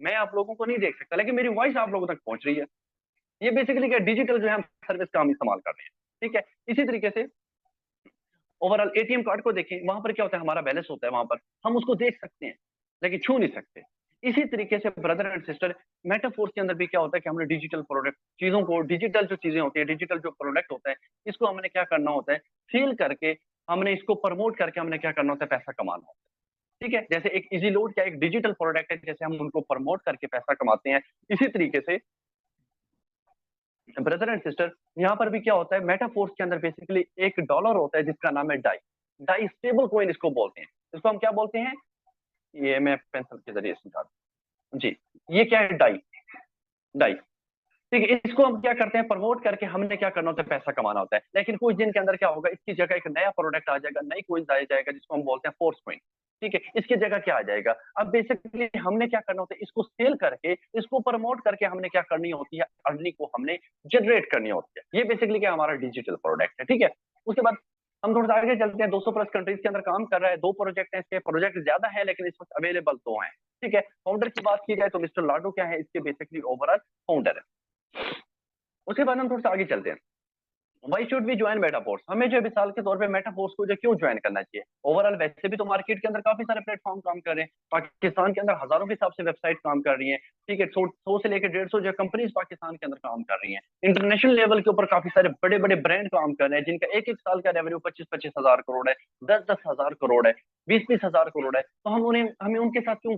मैं आप लोगों को नहीं देख सकता, लेकिन मेरी वॉइस आप लोगों तक पहुंच रही है। ये बेसिकली क्या डिजिटल जो है हम सर्विस का हम इस्तेमाल कर रहे हैं। ठीक है, इसी तरीके से ओवरऑल एटीएम कार्ड को देखें, वहां पर क्या होता है, हमारा बैलेंस होता है, वहां पर हम उसको देख सकते हैं लेकिन छू नहीं सकते। इसी तरीके से ब्रदर एंड सिस्टर, मेटाफोर्स के अंदर भी क्या होता है कि हमने डिजिटल प्रोडक्ट चीजों को, डिजिटल जो चीजें होती है, डिजिटल जो प्रोडक्ट होता है, इसको हमने क्या करना होता है, सेल करके हमने इसको प्रमोट करके हमने क्या करना होता है, पैसा कमाना होता है। ठीक है, जैसे एक इजी लोड क्या एक डिजिटल प्रोडक्ट है, जैसे हम उनको प्रमोट करके पैसा कमाते हैं, इसी तरीके से ब्रदर एंड सिस्टर यहाँ पर भी क्या होता है, मेटाफोर्स के अंदर बेसिकली एक डॉलर होता है जिसका नाम है डाई। डाई स्टेबल कॉइन इसको बोलते हैं। इसको हम क्या बोलते हैं, ये मैं पेंसिल के जरिए समझा दूं जी। ये क्या है, डाई। डाई, ठीक है, इसको हम क्या करते हैं, प्रमोट करके हमने क्या करना होता है, पैसा कमाना होता है। लेकिन कुछ दिन के अंदर क्या होगा, इसकी जगह एक नया प्रोडक्ट आ जाएगा, नई कोइन आ जाएगा जिसको हम बोलते हैं फोर्स कॉइन। ठीक है, इसकी जगह क्या आ जाएगा, अब बेसिकली हमने क्या करना होता है, इसको सेल करके, इसको प्रमोट करके हमने क्या करनी होती है, अर्निंग को हमने जनरेट करनी होती है। ये बेसिकली क्या हमारा डिजिटल प्रोडक्ट है। ठीक है, उसके बाद हम थोड़ा सा आगे चलते हैं। 200 प्लस कंट्रीज के अंदर काम कर रहा है, 2 प्रोजेक्ट हैं इसके, प्रोजेक्ट ज्यादा है लेकिन इस वक्त अवेलेबल 2 हैं। ठीक है, फाउंडर की बात की जाए तो मिस्टर लाडो क्या है, इसके बेसिकली ओवरऑल फाउंडर है। उसके बाद हम थोड़ा सा आगे चलते हैं। Why should we join Metaforce, हमें जो मिसाल के तौर पे मेटाफोर्स को जो क्यों ज्वाइन करना चाहिए। ओवरऑल वैसे भी तो मार्केट के अंदर काफी सारे प्लेटफॉर्म काम कर रहे हैं, पाकिस्तान के अंदर हजारों के हिसाब से वेबसाइट काम कर रही है। ठीक है, 100 से लेकर 150 जो कंपनीज पाकिस्तान के अंदर काम कर रही हैं। इंटरनेशनल लेवल के ऊपर काफी सारे बड़े बड़े ब्रांड काम कर रहे हैं, जिनका एक एक साल का रेवेन्यू 25-25 हजार करोड़ है, 10-10 हजार करोड़ है, 20-20 हजार करोड़ है। तो हम उन्हें हमें उनके साथ क्यों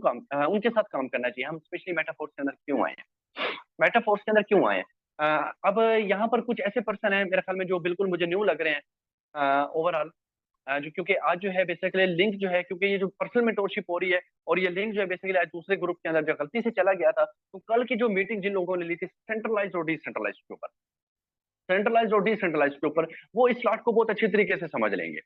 उनके साथ काम करना चाहिए, हम स्पेशली मेटाफोर्स के अंदर क्यों आए हैं, मेटाफोर्स के अंदर क्यों आए हैं। अब यहाँ पर कुछ ऐसे पर्सन हैं मेरे ख्याल में जो बिल्कुल मुझे न्यू लग रहे हैं ओवरऑल, जो क्योंकि आज जो है बेसिकली लिंक जो है, क्योंकि ये जो पर्सनल मेंटोरशिप हो रही है और ये लिंक जो है बेसिकली आज दूसरे ग्रुप के अंदर जो गलती से चला गया था, तो कल की जो मीटिंग जिन लोगों ने ली थी सेंट्रलाइज और डिसेंट्रलाइज के ऊपर, सेंट्रलाइज और डिसेंट्रलाइज के ऊपर, वो इस स्लॉट को बहुत अच्छी तरीके से समझ लेंगे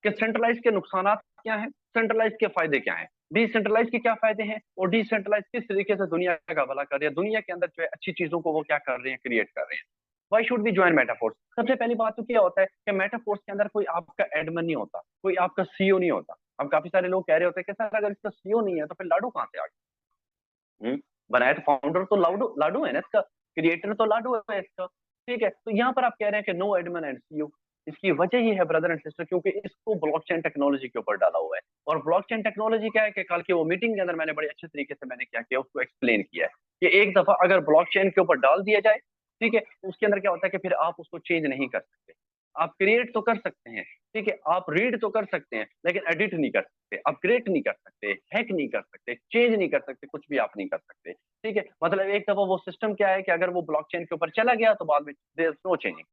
कि सेंट्रलाइज के नुकसान क्या हैं, सेंट्रलाइज के फायदे क्या हैं, डिसेंट्रलाइज के क्या फायदे हैं, और डिसेंट्रलाइज किस तरीके से दुनिया का भला कर रही है, दुनिया के अंदर जो है अच्छी चीजों को वो क्या कर रहे हैं, क्रिएट कर रहे हैं। Why should be join Metaforce, सबसे पहली बात तो क्या होता है कि मेटाफोर्स के अंदर कोई आपका एडमिन नहीं होता, कोई आपका सीईओ नहीं होता। अब काफी सारे लोग कह रहे होते हैं कि सर अगर इसका सीईओ नहीं है तो फिर लाडू कहाँ से आ गया। बनाया तो फाउंडर तो लाडू लाडू है ना इसका, क्रिएटर तो लाडू है इसका। ठीक है, तो यहाँ पर आप कह रहे हैं कि नो एडमिन एंड सीईओ, इसकी वजह ये है ब्रदर एंड सिस्टर, क्योंकि इसको ब्लॉकचेन टेक्नोलॉजी के ऊपर डाला हुआ है। और ब्लॉकचेन टेक्नोलॉजी क्या है कि कल की वो मीटिंग के अंदर मैंने बड़े अच्छे तरीके से मैंने क्या किया, उसको एक्सप्लेन किया है कि एक दफा अगर ब्लॉकचेन के ऊपर डाल दिया जाए, ठीक है, तो उसके अंदर क्या होता है कि फिर आप उसको चेंज नहीं कर सकते। आप क्रिएट तो कर सकते हैं, ठीक है, आप रीड तो कर सकते हैं, लेकिन एडिट नहीं कर सकते, अपग्रेड नहीं कर सकते, हैक नहीं कर सकते, चेंज नहीं कर सकते, कुछ भी आप नहीं कर सकते। ठीक है, मतलब एक दफा वो सिस्टम क्या है कि अगर वो ब्लॉकचेन के ऊपर चला गया तो बाद में देयर इज नो चेंजिंग।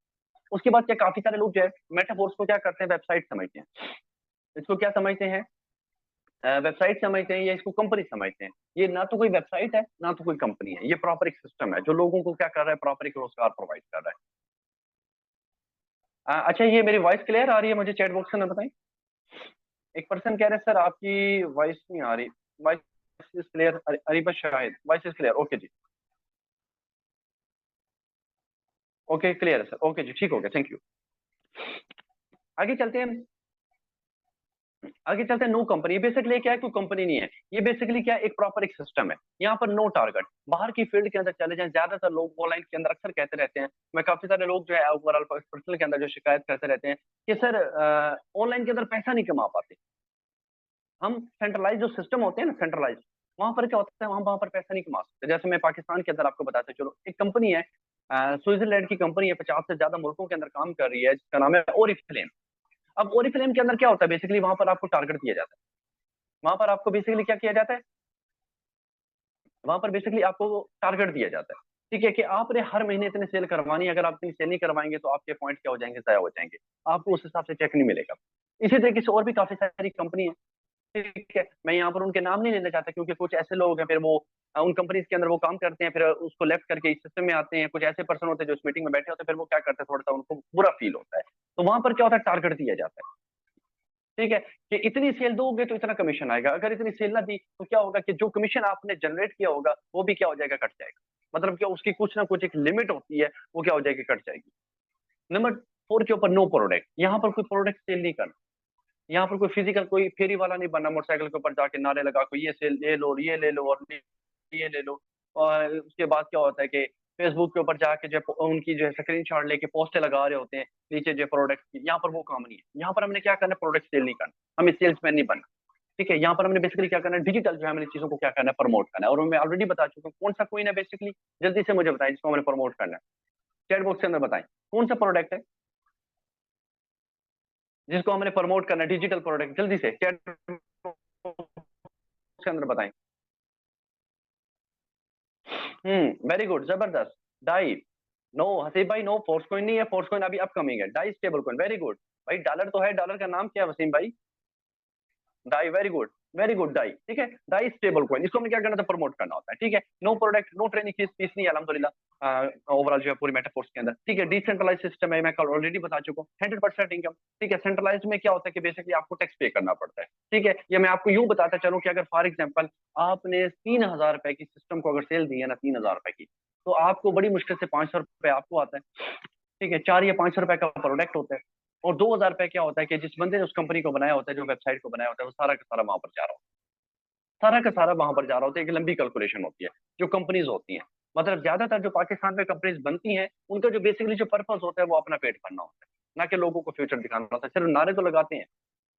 उसके बाद क्या काफी सारे लोग जो है मेटाफोर्स को क्या करते हैं, वेबसाइट समझते हैं, इसको क्या समझते हैं, वेबसाइट समझते हैं या इसको कंपनी समझते हैं। ये ना तो कोई वेबसाइट है ना तो कोई कंपनी है, ये प्रॉपर एक सिस्टम है जो लोगों को क्या कर रहा है, प्रॉपर एक रोजगार प्रोवाइड कर रहा है। अच्छा, ये मेरी वॉइस क्लियर आ रही है, मुझे चैट बॉक्स में बताएं। एक पर्सन कह रहे हैं सर आपकी वॉइस नहीं आ रही, voice is clear, Ariba Shahid, voice is clear, okay ji, okay clear है सर, ओके जी, ठीक हो गया, थैंक यू। आगे चलते हैं, आगे चलते हैं। नो कंपनी बेसिकली क्या है, कोई कंपनी नहीं है, ये बेसिकली क्या है, एक प्रॉपर एक सिस्टम है। यहाँ पर नो टारगेट, बाहर की फील्ड के अंदर चले जाएं, ज्यादातर लोग ऑनलाइन के अंदर अक्सर कहते रहते हैं, मैं काफी सारे लोग जो है ओवरऑल पर्सनल के अंदर जो शिकायत करते रहते हैं कि सर ऑनलाइन के अंदर पैसा नहीं कमा पाते। हम सेंट्रलाइज जो सिस्टम होते हैं ना, सेंट्रलाइज, वहां पर क्या होता है, वहां पर पैसा नहीं कमा सकते। जैसे मैं पाकिस्तान के अंदर आपको बताते चलो, एक कंपनी है, स्विट्जरलैंड की कंपनी है, 50 से ज्यादा मुल्कों के अंदर काम कर रही है, जिसका नाम है ओरिफ्लेम। अब ओरिफ्लेम के अंदर क्या होता है, बेसिकली वहां पर आपको टारगेट दिया जाता है, वहां पर आपको बेसिकली क्या किया जाता है, वहां पर बेसिकली आपको टारगेट दिया जाता है। ठीक है, कि आपने हर महीने इतने सेल करवानी है, अगर आप इतनी सेल नहीं करवाएंगे तो आपके पॉइंट क्या हो जाएंगे, जाया हो जाएंगे, आपको उस हिसाब से चेक नहीं मिलेगा। इसी तरीके से और भी काफी सारी कंपनी है। ठीक है, मैं यहाँ पर उनके नाम नहीं लेना चाहता, क्योंकि कुछ ऐसे लोग हैं फिर वो उन कंपनीज के अंदर वो काम करते हैं, फिर उसको लेफ्ट करके इस सिस्टम में आते हैं। कुछ ऐसे पर्सन होते हैं जो इस मीटिंग में बैठे होते हैं, फिर वो क्या करते हैं, थोड़ा सा उनको बुरा फील होता है, तो वहां पर क्या होता है, टारगेट दिया जाता है। ठीक है, कि इतनी सेल दोगे तो इतना कमीशन आएगा, अगर इतनी सेल ना दी तो क्या होगा कि जो कमीशन आपने जनरेट किया होगा वो भी क्या हो जाएगा, कट जाएगा। मतलब क्या उसकी कुछ ना कुछ एक लिमिट होती है, वो क्या हो जाएगी, कट जाएगी। नंबर 4 के ऊपर नो प्रोडक्ट, यहाँ पर कोई प्रोडक्ट सेल नहीं करना। यहाँ पर कोई फिजिकल कोई फेरी वाला नहीं बनना, मोटरसाइकिल के ऊपर जाके नारे लगा को ये से ले लो, ये ले लो, और ये ले लो। और उसके बाद क्या होता है कि फेसबुक के ऊपर जाके जो है उनकी जो है स्क्रीन शॉट लेके पोस्टें लगा रहे होते हैं नीचे जो प्रोडक्ट की। यहाँ पर वो काम नहीं है। यहाँ पर हमने क्या करना है, प्रोडक्ट सेल नहीं करना, हमें सेल्समैन नहीं बनना। ठीक है, यहाँ पर हमने बेसिकली क्या करना है, डिजिटल जो है हमने चीजों को क्या करना है, प्रमोट करना है। और मैं ऑलरेडी बता चुका हूँ कौन सा कोइन है बेसिकली। जल्दी से मुझे बताएं जिसको हमने प्रमोट करना है, चैट बॉक्स के अंदर बताएं कौन सा प्रोडक्ट है जिसको हमने प्रमोट करना है, डिजिटल प्रोडक्ट। जल्दी से चैट बॉक्स के अंदर बताएं। वेरी गुड, जबरदस्त। डाई, नो हसीब भाई, नो फोर्स कॉइन नहीं है, फोर्स कॉइन अभी अपकमिंग है। DAI stable coin, very good. भाई डॉलर तो है, डॉलर का नाम क्या है वसीम भाई? DAI, very good, very good DAI. ठीक है, डाई स्टेबल कॉइन, इसको हमें क्या करना था, प्रमोट करना होता है। ठीक है, no product, no training fees, fees नहीं है अल्हम्दुलिल्लाह ओवरऑल जो है पूरी मेटाफोर्स के अंदर। ठीक है, डिसेंट्रलाइज सिस्टम है, मैं कल ऑलरेडी बता चुका हूँ, 100% इनकम। ठीक है, सेंट्रलाइज में क्या होता है कि बेसिकली आपको टैक्स पे करना पड़ता है। ठीक है, ये मैं आपको यूं बताता चलूं कि अगर फॉर एग्जाम्पल आपने 3,000 रुपए की सिस्टम को अगर सेल दी है ना, 3,000 रुपए की, तो आपको बड़ी मुश्किल से 500 रुपए आपको आता है। ठीक है, 4 या 5 रुपए का प्रोडक्ट होता है। और 2,000 रुपए क्या होता है कि जिस बंदे ने उस कंपनी को बनाया होता है, जो वेबसाइट को बनाया होता है, वो सारा का सारा वहां पर जा रहा होता है। सारा का सारा वहां पर जा रहा होता है। एक लंबी कैलकुलेशन होती है जो कंपनीज होती हैं। मतलब ज्यादातर जो पाकिस्तान में कंपनीज बनती हैं, उनका जो बेसिकली जो पर्पस होता है वो अपना पेट भरना होता है, ना कि लोगों को फ्यूचर दिखाना होता है। सिर्फ नारे तो लगाते हैं,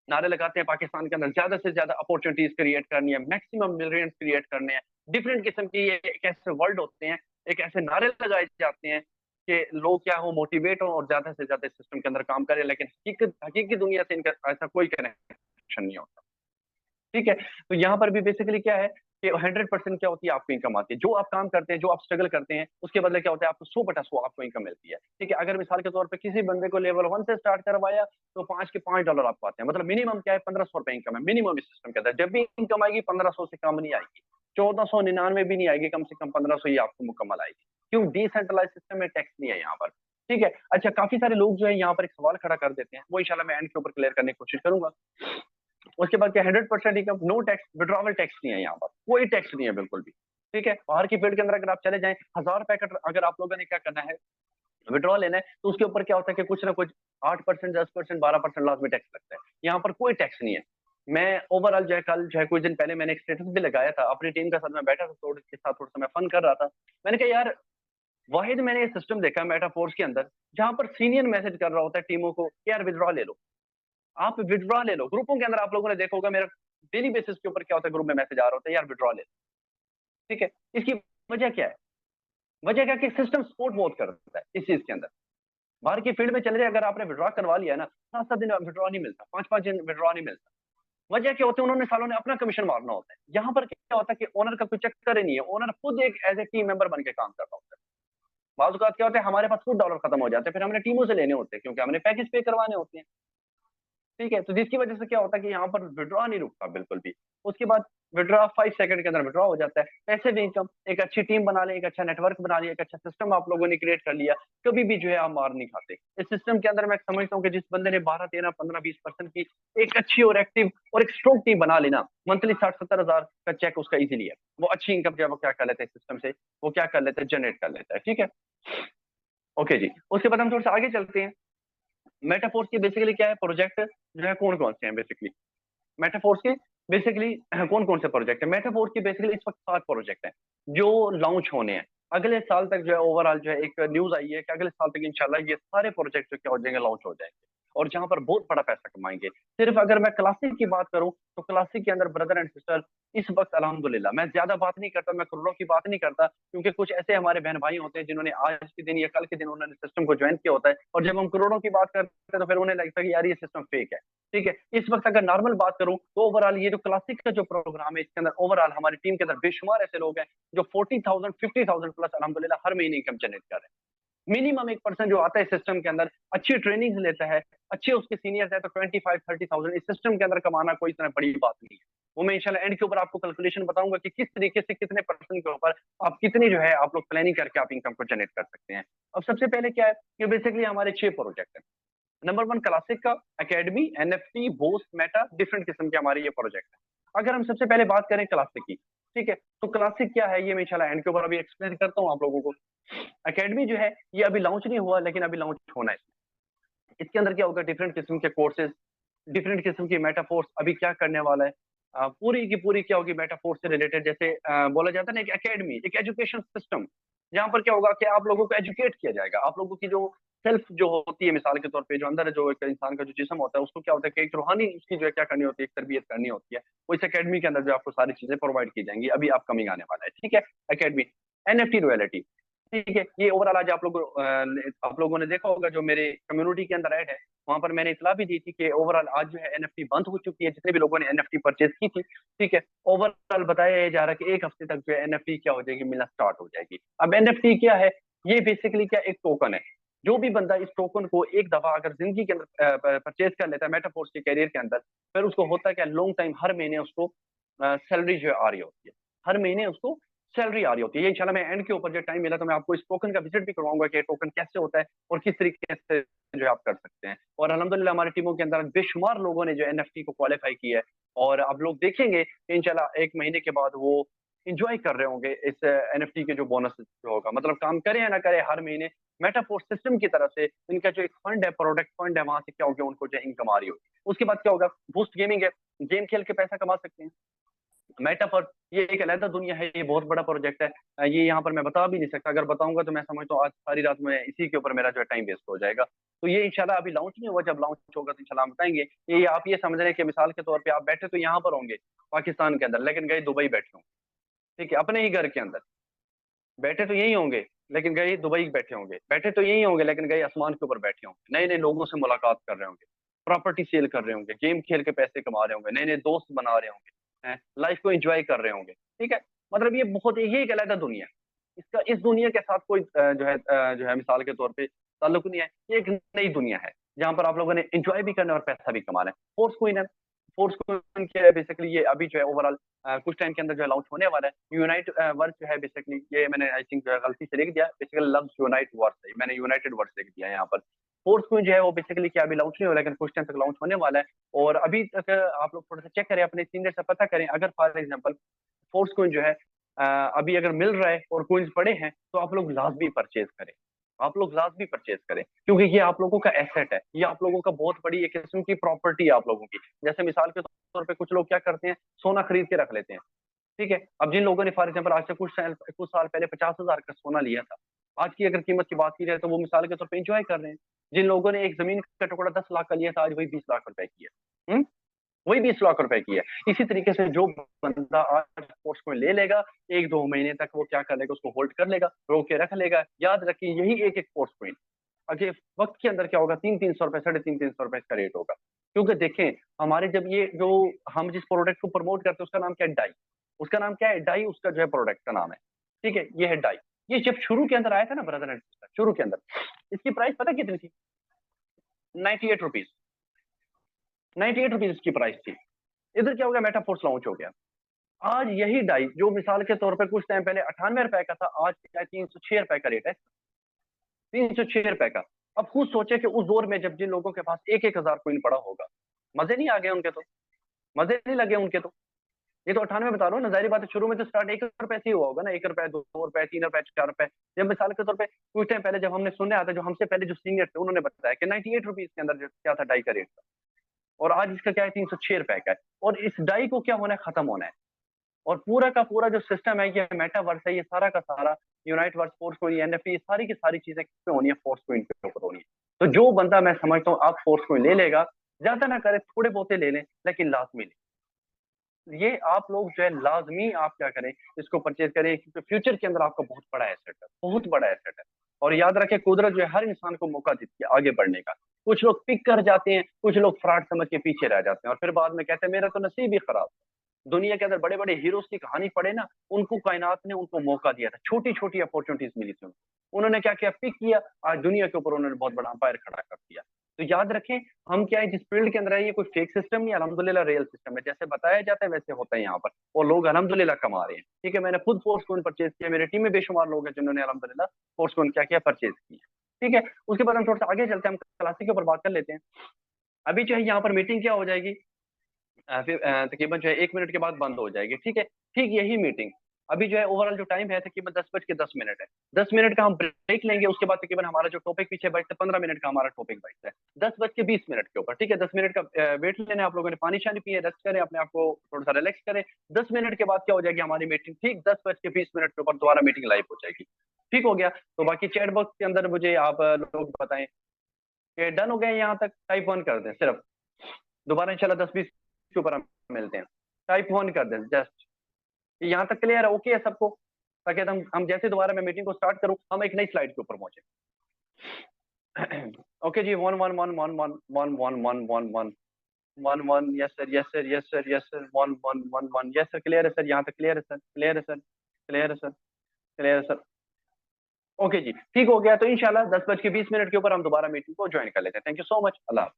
नारे लगाते हैं पाकिस्तान के अंदर ज्यादा से ज्यादा अपॉर्चुनिटीज क्रिएट करनी है, मैक्सिमम मिलियंस क्रिएट करने हैं। डिफरेंट किस्म की ये एक ऐसे वर्ल्ड होते हैं, एक ऐसे नारे लगाए जाते हैं कि लोग क्या हो, मोटिवेट हो और ज्यादा से ज्यादा सिस्टम के अंदर काम करें। लेकिन हकीकत हकीकी दुनिया से इनका ऐसा कोई कनेक्शन नहीं होता। ठीक है, तो यहाँ पर भी बेसिकली क्या है कि 100% क्या होती है, आपको इनकम आती है। जो आप काम करते हैं, जो आप स्ट्रगल करते हैं, उसके बदले क्या होता है, आपको 100/100 आपको इनकम मिलती है। ठीक है, अगर मिसाल के तौर पे किसी बंदे को लेवल 1 से स्टार्ट करवाया, तो 5 के 5 डॉलर आपको आते हैं। मतलब मिनिमम क्या है, 1,500 रुपए इनकम है मिनिमम इस सिस्टम के अंदर। जब भी इनकम आएगी 1,500 से कम नहीं आएगी, 1,499 भी नहीं आएगी, कम से कम 1,500 ही आपको मुकम्मल आएगी। क्यों? डिसेंट्रलाइज सिस्टम में टैक्स नहीं है यहाँ पर। ठीक है, अच्छा काफी सारे लोग जो है यहाँ पर एक सवाल खड़ा कर देते हैं, वो इंशाल्लाह मैं एंड के ऊपर क्लियर करने की कोशिश करूंगा। उसके बाद क्या, 100% income, no tax, withdrawal tax नहीं है यहाँ पर, कोई टैक्स नहीं है बिल्कुल भी। ठीक है, बाहर की फील्ड के अंदर अगर आप चले जाएं, 1,000 रुपए का अगर आप लोगों ने क्या करना है, विड्रॉ लेना है, तो उसके ऊपर क्या होता है कि कुछ ना कुछ 8%, 10%, 12% लास्ट में टैक्स लगता है। यहाँ पर कोई टैक्स नहीं है। मैं ओवरऑल जो है कल जो है कुछ दिन पहले मैंने एक स्टेटस भी लगाया था, अपनी टीम के साथ मैं बैठा था, थोड़ी के साथ थोड़ा सा मैं फन कर रहा था। मैंने कहा यार, वाहिद मैंने ये सिस्टम देखा मेटाफोर्स के अंदर, जहां पर सीनियर मैसेज कर रहा होता है टीमों को कि यार विड्रॉ ले लो, आप विड्रॉ ले लो। ग्रुपों के अंदर आप लोगों ने देखा होगा, मेरा डेली बेसिस के ऊपर क्या होता है, ग्रुप में मैसेज आ रहा होता है यार विड्रॉ ले लो। ठीक है, इसकी वजह क्या है? वजह क्या कि सिस्टम सपोर्ट बहुत करता है इस चीज के अंदर। बाहर की फील्ड में चले जाए, अगर आपने विड्रॉ करवा लिया ना, 7 7 दिन विड्रॉ नहीं मिलता, 5 5 दिन विड्रॉ नहीं मिलता। वजह क्या होती है, उन्होंने सालों ने अपना कमीशन मारना होता है। यहाँ पर क्या होता है कि ओनर का कोई चक्कर ही नहीं है, ओनर खुद एक एज ए टीम मेंबर बन के काम कर रहा होता है। बाज़ औक़ात क्या होता है, हमारे पास खुद डॉलर खत्म हो जाते हैं, फिर हमने टीमों से लेने होते हैं, क्योंकि हमने पैकेज पे करवाने होते हैं। ठीक है, तो जिसकी वजह से क्या होता है कि यहाँ पर विड्रॉ नहीं रुकता बिल्कुल भी। उसके बाद विड्रॉ 5 सेकंड के अंदर विड्रॉ हो जाता है। पैसे भी इनकम, एक अच्छी टीम बना ले, एक अच्छा नेटवर्क बना लिया, एक अच्छा सिस्टम आप लोगों ने क्रिएट कर लिया, कभी भी जो है आप मार नहीं खाते इस सिस्टम के अंदर। मैं समझता हूँ कि जिस बंदे ने 12 13 15 20% की एक अच्छी और एक्टिव और एक स्ट्रॉन्ग टीम बना लेना, मंथली 60 70 हजार का चेक उसका इजीली है। वो अच्छी इनकम जो है वो क्या कर लेते हैं सिस्टम से, वो क्या कर लेते हैं, जनरेट कर लेता है। ठीक है, ओके जी। उसके बाद हम थोड़ा सा आगे चलते हैं। मेटाफोर्स की बेसिकली क्या है, प्रोजेक्ट जो है कौन कौन से हैं बेसिकली मेटाफोर्स के। बेसिकली कौन कौन से प्रोजेक्ट है मेटाफोर्स की? बेसिकली इस वक्त 7 प्रोजेक्ट हैं जो लॉन्च होने हैं अगले साल तक। जो है ओवरऑल जो है एक न्यूज आई है कि अगले साल तक इंशाल्लाह ये सारे प्रोजेक्ट जो क्या हो जाएंगे, लॉन्च हो जाएंगे, और जहां पर बहुत बड़ा पैसा कमाएंगे। सिर्फ अगर मैं क्लासिक की बात करूं, तो क्लासिक के अंदर ब्रदर एंड सिस्टर इस वक्त अल्हम्दुलिल्लाह, मैं ज्यादा बात नहीं करता, मैं करोड़ों की बात नहीं करता, क्योंकि कुछ ऐसे हमारे बहन भाई होते हैं जिन्होंने आज के दिन या कल के दिन उन्होंने सिस्टम को ज्वाइन किया होता है, और जब हम करोड़ों की बात करते हैं तो फिर उन्हें लगता है कि यार ये सिस्टम फेक है। ठीक है, इस वक्त अगर नॉर्मल बात करूं, तो ओवरऑल ये जो क्लासिक का जो प्रोग्राम है, इसके अंदर ओवरऑल हमारी टीम के अंदर बेशुमार ऐसे लोग हैं जो 40,000 50,000 प्लस अल्हम्दुलिल्लाह हर महीने इनकम जनरेट कर रहे हैं। मिनिमम एक पर्सन जो आता है सिस्टम के अंदर, अच्छी ट्रेनिंग लेता है, अच्छे उसके सीनियर्स है, तो 25 30,000 इस सिस्टम के अंदर कमाना कोई इतना बड़ी बात नहीं है। वो मैं इंशाल्लाह एंड के ऊपर आपको कैलकुलेशन बताऊंगा कि किस तरीके से कितने पर्सन के ऊपर आप कितनी जो है आप लोग प्लानिंग करके आप इनकम को जनरेट कर सकते हैं। अब सबसे पहले क्या है कि बेसिकली हमारे 6 प्रोजेक्ट है। नंबर 1 क्लासिक का academy, NFT, boast, Meta, different किस्म के हमारे ये प्रोजेक्ट है। अगर हम सबसे पहले बात करें क्लासिक की, ठीक है, तो क्लासिक क्या है ये मैं इंशाल्लाह एंड के ऊपर अभी एक्सप्लेन करता हूँ आप लोगों को। एकेडमी जो है ये अभी लॉन्च नहीं हुआ, लेकिन अभी लॉन्च होना है। इसके अंदर क्या होगा, डिफरेंट किस्म के कोर्सेज, डिफरेंट किस्म की मेटाफोर्स अभी क्या करने वाला है, पूरी की पूरी क्या होगी मेटाफोर से रिलेटेड। जैसे बोला जाता है ना, एक एकेडमी, एक एजुकेशन सिस्टम, जहाँ पर क्या होगा कि आप लोगों को एजुकेट किया जाएगा। आप लोगों की जो सेल्फ जो होती है, मिसाल के तौर पे जो अंदर जो एक इंसान का जो जिस्म होता है, उसको क्या होता है कि एक रूहानी उसकी जो है क्या करनी होती है, एक तरबियत करनी होती है। वो इस एकेडमी के अंदर जो आपको सारी चीजें प्रोवाइड की जाएंगी। अभी अपकमिंग आने वाला है, ठीक है, एकेडमी। एनएफटी रॉयल्टी, ठीक है, ये ओवरऑल आज आप लोगों ने देखा होगा, जो मेरे कम्युनिटी के अंदर ऐड है, वहां पर मैंने इतला भी दी थी कि ओवरऑल आज जो है एनएफटी बंद हो चुकी है, जितने भी लोगों ने एनएफटी परचेज की थी। ठीक है, ओवरऑल बताया जा रहा है कि एक हफ्ते तक जो है एनएफटी क्या हो जाएगी, मिलना स्टार्ट हो जाएगी। अब एनएफटी क्या है, ये बेसिकली क्या एक टोकन है। जो भी बंदा इस टोकन को एक दफा अगर जिंदगी के अंदर परचेज कर लेता है मेटाफोर्स के कैरियर के अंदर, फिर उसको होता है क्या, लॉन्ग टाइम हर महीने उसको सैलरी जो है आ रही होती है, हर महीने उसको सैलरी आ रही होती है। ये इंशाल्लाह मैं एंड के ऊपर जब टाइम मिला तो मैं आपको इस टोकन का विजिट भी करवाऊंगा कि टोकन कैसे होता है और किस तरीके से जो है आप कर सकते हैं। और अल्हम्दुलिल्लाह हमारी टीमों के अंदर बेशुमार लोगों ने जो एनएफटी को क्वालिफाई किया है, और अब लोग देखेंगे कि इंशाल्लाह एक महीने के बाद वो इंजॉय कर रहे होंगे इस एनएफटी के जो बोनस जो होगा। मतलब काम करे या ना करे, हर महीने मेटाफोर्स सिस्टम की तरफ से इनका जो एक फंड है, प्रोडक्ट फंड है, वहां से क्या होगा, उनको जो इनकम आ रही होगी। उसके बाद क्या होगा, बूस्ट गेमिंग है, गेम खेल के पैसा कमा सकते हैं। मेटाफर ये एक अलग दुनिया है, ये बहुत बड़ा प्रोजेक्ट है। ये यहाँ पर मैं बता भी नहीं सकता, अगर बताऊंगा तो मैं समझता हूँ आज सारी रात में इसी के ऊपर मेरा जो है टाइम वेस्ट हो जाएगा। तो ये इंशाल्लाह अभी लॉन्च नहीं हुआ, जब लॉन्च होगा तो इंशाल्लाह हम बताएंगे। ये आप ये समझ रहे हैं कि मिसाल के तौर पे आप बैठे तो यहाँ पर होंगे पाकिस्तान के अंदर, लेकिन गए दुबई बैठे होंगे, ठीक है, अपने ही घर के अंदर बैठे तो यही होंगे, लेकिन गए दुबई बैठे होंगे, बैठे तो यही होंगे लेकिन गए आसमान के ऊपर बैठे होंगे, नए नए लोगों से मुलाकात कर रहे होंगे, प्रॉपर्टी सेल कर रहे होंगे, गेम खेल के पैसे कमा रहे होंगे, नए नए दोस्त बना रहे होंगे, लाइफ को एंजॉय कर रहे होंगे। ठीक है, मतलब ये बहुत ये एक अलग दुनिया है। इसका इस दुनिया के साथ कोई जो है मिसाल के तौर पे ताल्लुक नहीं है। ये एक नई दुनिया है जहां पर आप लोगों ने एंजॉय भी करना है और पैसा भी कमाना है। फोर्स कोइन है, फोर्स कोइन क्या है बेसिकली, ये अभी जो है ओवरऑल कुछ टाइम के अंदर जो है लॉन्च होने वाला है। यूनाइट वर्स जो है बेसिकली, ये मैंने आई थिंक जो है गलती से लिख दिया, बेसिकली लव्स यूनाइट वर्स है, मैंने यूनाइटेड वर्स लिख दिया है यहाँ पर। फोर्स कोइन जो है वो बेसिकली क्या अभी लॉन्च नहीं हो रहा, लेकिन कुछ टाइम तक लॉन्च होने वाला है। और अभी तक आप लोग थोड़ा सा चेक करें, अपने सीनियर से पता करें, अगर फॉर एग्जाम्पल फोर्स कोइन जो है अभी अगर मिल रहा है और कोइंस पड़े हैं, तो आप लोग लाजमी परचेज करें, आप लोग लाजमी परचेज करें, क्योंकि ये आप लोगों का एसेट है, ये आप लोगों का बहुत बड़ी एक किस्म की प्रॉपर्टी है आप लोगों की। जैसे मिसाल के तौर पे कुछ लोग क्या करते हैं, सोना खरीद के रख लेते हैं। ठीक है, अब जिन लोगों ने फॉर एग्जाम्पल आज से कुछ साल पहले 50,000 का सोना लिया था, आज की अगर कीमत की बात की जाए तो वो मिसाल के तौर पे इंजॉय कर रहे हैं। जिन लोगों ने एक जमीन का टुकड़ा 10 लाख का लिया था, आज वही 20 लाख रुपए की है। वही 20 लाख रुपए की है। इसी तरीके से जो बंदा आज स्पोर्ट्स को ले लेगा, 1-2 महीने तक वो क्या कर लेगा, उसको होल्ड कर लेगा, रोक के रख लेगा। याद रखिए यही एक एक स्पोर्ट्स पॉइंट आगे वक्त के अंदर क्या होगा, 300-300 रुपए, 350-300 रुपए इसका रेट होगा। क्योंकि देखें, हमारे जब ये जो हम जिस प्रोडक्ट को प्रमोट करते हैं उसका नाम क्या है, डाई। उसका नाम क्या है, डाई, उसका जो है प्रोडक्ट का नाम है। ठीक है, ये है डाई। ये जब शुरू के अंदर आया था ना ब्रदर एंड सिस्टर, शुरू के अंदर इसकी प्राइस पता कितनी थी, 98 रुपीज, 98 रुपीज इसकी प्राइस थी। इधर क्या हो गया, मेटाफोर्स लॉन्च हो गया। आज यही डाई जो मिसाल के तौर पर कुछ टाइम पहले 98 रुपए का था, आज क्या है, 306 रुपए का रेट है, 306 रुपए का। अब खुद सोचे कि उस दौर में जब जिन लोगों के पास 1-1 हजार कोइन पड़ा होगा, मजे नहीं आ गए उनके तो, मजे नहीं लगे उनके तो। ये तो 98 बता रहा हूँ ना, जाहिर बात है शुरू में तो स्टार्ट 1 रुपए से ही हुआ होगा ना, 1 रुपए, 2 रुपए, 3 रुपए, 4 रुपए। जब मिसाल के तौर पे कुछ टाइम पहले जब हमने सुने आता, जो हमसे पहले जो सीनियर थे उन्होंने बताया कि 98 रुपीज के अंदर जो क्या था डाई का रेट था, और आज इसका क्या है, 306 रुपए का है। और इस डाई को क्या होना है, खत्म होना है। और पूरा का पूरा जो सिस्टम है, ये मेटावर्स है, ये सारा का सारा Uniteverse, force coin, NFT, ये सारी की सारी चीजें किस पे होनी है, फोर्स कोइन के ऊपर होनी है। तो जो बंदा, मैं समझता हूँ आप फोर्स कोइन ले लेगा, ज्यादा ना करे, थोड़े बहुते ले लें, लेकिन लाजमी ले। ये आप लोग जो है लाजमी आप क्या करें, इसको परचेज करें, क्योंकि फ्यूचर के अंदर आपका बहुत बड़ा एसेट है, बहुत बड़ा एसेट है। और याद रखें, कुदरत जो है हर इंसान को मौका देती है आगे बढ़ने का। कुछ लोग पिक कर जाते हैं, कुछ लोग फ्रॉड समझ के पीछे रह जाते हैं, और फिर बाद में कहते हैं मेरा तो नसीब ही खराब। दुनिया के अंदर बड़े बड़े हीरोज की कहानी पढ़े ना, उनको कायनात ने उनको मौका दिया था, छोटी छोटी अपॉर्चुनिटीज मिली थी उनको, उन्होंने क्या किया, पिक किया, आज दुनिया के ऊपर उन्होंने बहुत बड़ा अंपायर खड़ा कर दिया। तो याद रखें, हम क्या है, जिस फील्ड के अंदर है, ये कोई फेक सिस्टम नहीं, अल्हम्दुलिल्लाह रियल सिस्टम है, जैसे बताया जाता है वैसे होता है यहाँ पर, और लोग अल्हम्दुलिल्लाह कमा रहे हैं। ठीक है, मैंने खुद फोर्स कोइन परचेज किया, मेरी टीम में बेशुमार लोग हैं जिन्होंने अल्हम्दुलिल्लाह फोर्स कोइन क्या किया, परचेज किया। ठीक है, उसके बाद हम थोड़ा सा आगे चलते हैं, हम क्लासिक के ऊपर बात कर लेते हैं। अभी जो है यहाँ पर मीटिंग क्या हो जाएगी, फिर तकरीबन जो है 1 मिनट के बाद बंद हो जाएगी। ठीक है, ठीक यही मीटिंग अभी जो है ओवरऑल जो टाइम है तकरीबन 10:10 है। 10 मिनट का हम ब्रेक लेंगे, उसके बाद तकरीबन हमारा जो टॉपिक पीछे बचता है 15 मिनट का हमारा टॉपिक बचता है 10:20 के ऊपर। ठीक है, 10 मिनट का वेट लेना है आप लोगों ने, पानी शानी पिए, रेस्ट करें, अपने आप को थोड़ा सा रिलैक्स करें। 10 मिनट के बाद क्या हो जाएगी हमारी मीटिंग, ठीक 10:20 के ऊपर दोबारा मीटिंग लाइव हो जाएगी। ठीक हो गया। तो बाकी चैट बॉक्स के अंदर मुझे आप लोग बताएं कि डन हो गए, यहाँ तक टाइप 1 कर दें सिर्फ। दोबारा इंशाल्लाह 10:20 के ऊपर हम मिलते हैं। टाइप 1 कर दें जस्ट। यहाँ तक क्लियर है, ओके है सबको? ताकि हम जैसे दोबारा मैं मीटिंग को स्टार्ट करूं हम एक नई स्लाइड के ऊपर पहुंचे। ओके जी, 1 1 1 1 1 1 1 1 1 1, yes sir, yes sir, yes sir, yes sir, 1 1 1 1, yes sir, clear है सर, यहाँ तक क्लियर है सर, क्लियर है सर, क्लियर है सर, क्लियर है सर। ओके जी, ठीक हो गया। तो इंशाल्लाह 10:20 के ऊपर हम दोबारा मीटिंग को ज्वाइन कर लेते हैं। थैंक यू सो मच, अल्लाह।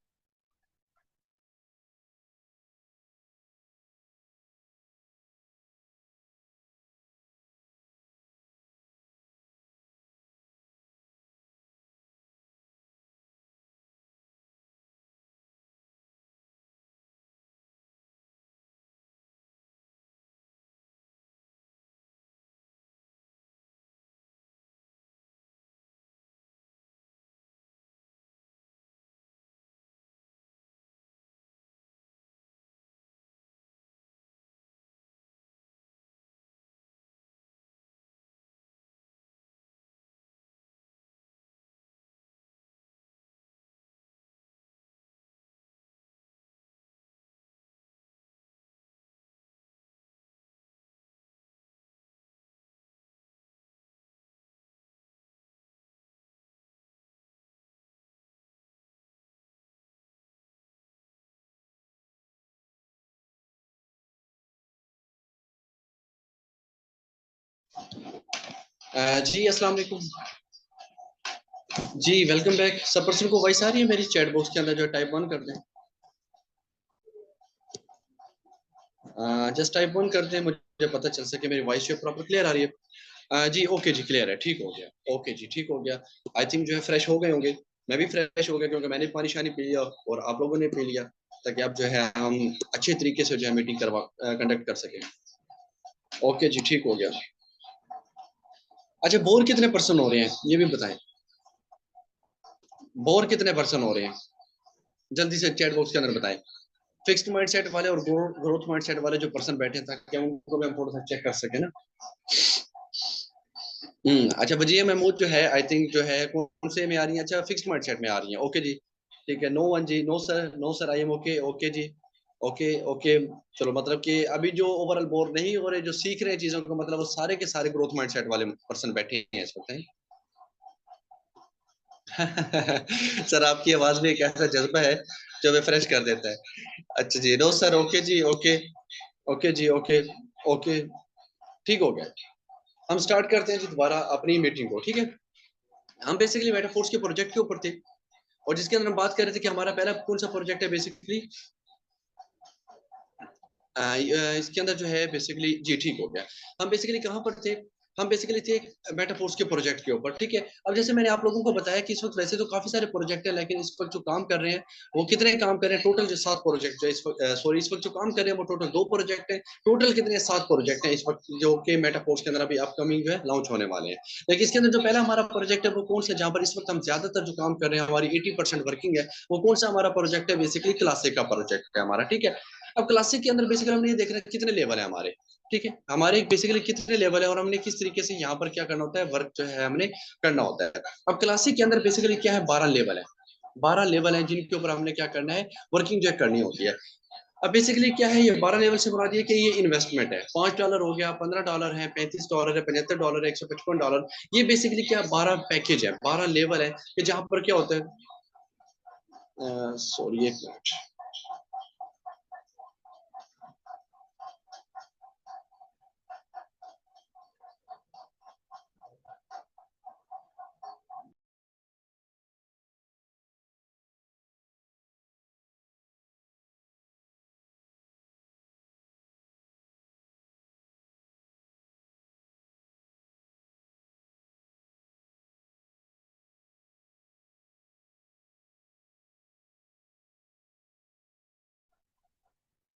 जी अस्सलाम वालेकुम। जी वेलकम बैक। सब पर्सन को वॉइस आ रही है मेरी चैट बॉक्स के अंदर, जो टाइप 1 कर दें। जस्ट टाइप 1 कर दें, मुझे पता चल सके मेरी वॉइस जो प्रॉपर क्लियर आ रही है। जी ओके जी, क्लियर है, ठीक हो गया। ओके जी, ठीक हो गया। आई थिंक जो है फ्रेश हो गए होंगे। मैं भी फ्रेश हो गया क्योंकि मैंने पानी शानी पी लिया और आप लोगों ने पी लिया, ताकि आप जो है हम अच्छे तरीके से जो है मीटिंग करवा कंडक्ट कर सकें। ओके जी, ठीक हो गया। अच्छा, बोर कितने पर्सन हो रहे हैं ये भी बताएं। बोर कितने पर्सन हो रहे हैं जल्दी से चैट बॉक्स के अंदर बताएं। फिक्स्ड माइंडसेट वाले और ग्रोथ माइंडसेट वाले जो पर्सन बैठे हैं, ताकि उनको भी हम थोड़ा सा चेक कर सके ना। अच्छा, वजीह महमूद जो है आई थिंक जो है कौन से में आ रही है? अच्छा, फिक्स्ड माइंडसेट में आ रही है। ओके जी, ठीक है। No one ji, no sir, no sir, I am okay. Okay ji, okay okay. चलो, मतलब कि अभी जो ओवरऑल बोर नहीं हो रहे, जो सीख रहे हैं चीजों को, मतलब वो सारे के सारे ग्रोथ माइंडसेट वाले पर्सन बैठे हैं इस वक्त हैं। सर, आपकी आवाज में एक ऐसा जज्बा है जो हमें फ्रेश कर देता है। अच्छा जी, no sir, okay ji, okay okay ji, okay okay, ठीक हो गया। हम स्टार्ट करते हैं जी दोबारा अपनी मीटिंग को, ठीक है। हम बेसिकली मेटाफोर्स के प्रोजेक्ट के ऊपर थे, और जिसके अंदर हम बात कर रहे थे कि हमारा पहला कौन सा प्रोजेक्ट है बेसिकली। इसके अंदर जो है बेसिकली, जी ठीक हो गया। हम बेसिकली कहाँ पर थे? हम बेसिकली थे मेटाफोर्स के प्रोजेक्ट के ऊपर, ठीक है। अब जैसे मैंने आप लोगों को बताया कि इस वक्त वैसे तो काफी सारे प्रोजेक्ट हैं, लेकिन इस वक्त जो काम कर रहे हैं वो कितने काम कर रहे हैं? टोटल जो 7 प्रोजेक्ट जो इस वक्त, सॉरी, इस वक्त जो काम कर रहे हैं वो टोटल 2 प्रोजेक्ट है। टोटल कितने? 7 प्रोजेक्ट हैं इस वक्त, जो कि मेटाफोर्स के अंदर अभी अपकमिंग जो है लॉन्च होने वाले हैं। लेकिन इसके अंदर जो पहला हमारा प्रोजेक्ट है वो कौन सा, जहाँ पर इस वक्त हम ज्यादातर जो काम कर रहे हैं, हमारी 80% वर्किंग है, वो कौन सा हमारा प्रोजेक्ट है? बेसिकली क्लासिक का प्रोजेक्ट है हमारा, ठीक है। अब क्लासिक के अंदर बेसिकली हमने ये देख रहे हैं कितने लेवल है हमारे, ठीक है। हमारे बेसिकली कितने लेवल है और हमने किस तरीके से यहाँ पर क्या करना होता है, वर्क जो है हमने करना होता है। अब क्लासिक के अंदर बेसिकली क्या है, 12 लेवल है। 12 लेवल है जिनके ऊपर हमने क्या करना है, वर्किंग जो है करनी होती है। अब बेसिकली क्या है, ये 12 लेवल से बना दिया कि ये इन्वेस्टमेंट है। $5 हो गया, $15 है, $35 है, $75 है, $155। ये बेसिकली क्या, 12 पैकेज है, 12 लेवल है कि जहां पर क्या होता है। सॉरी, एक मिनट।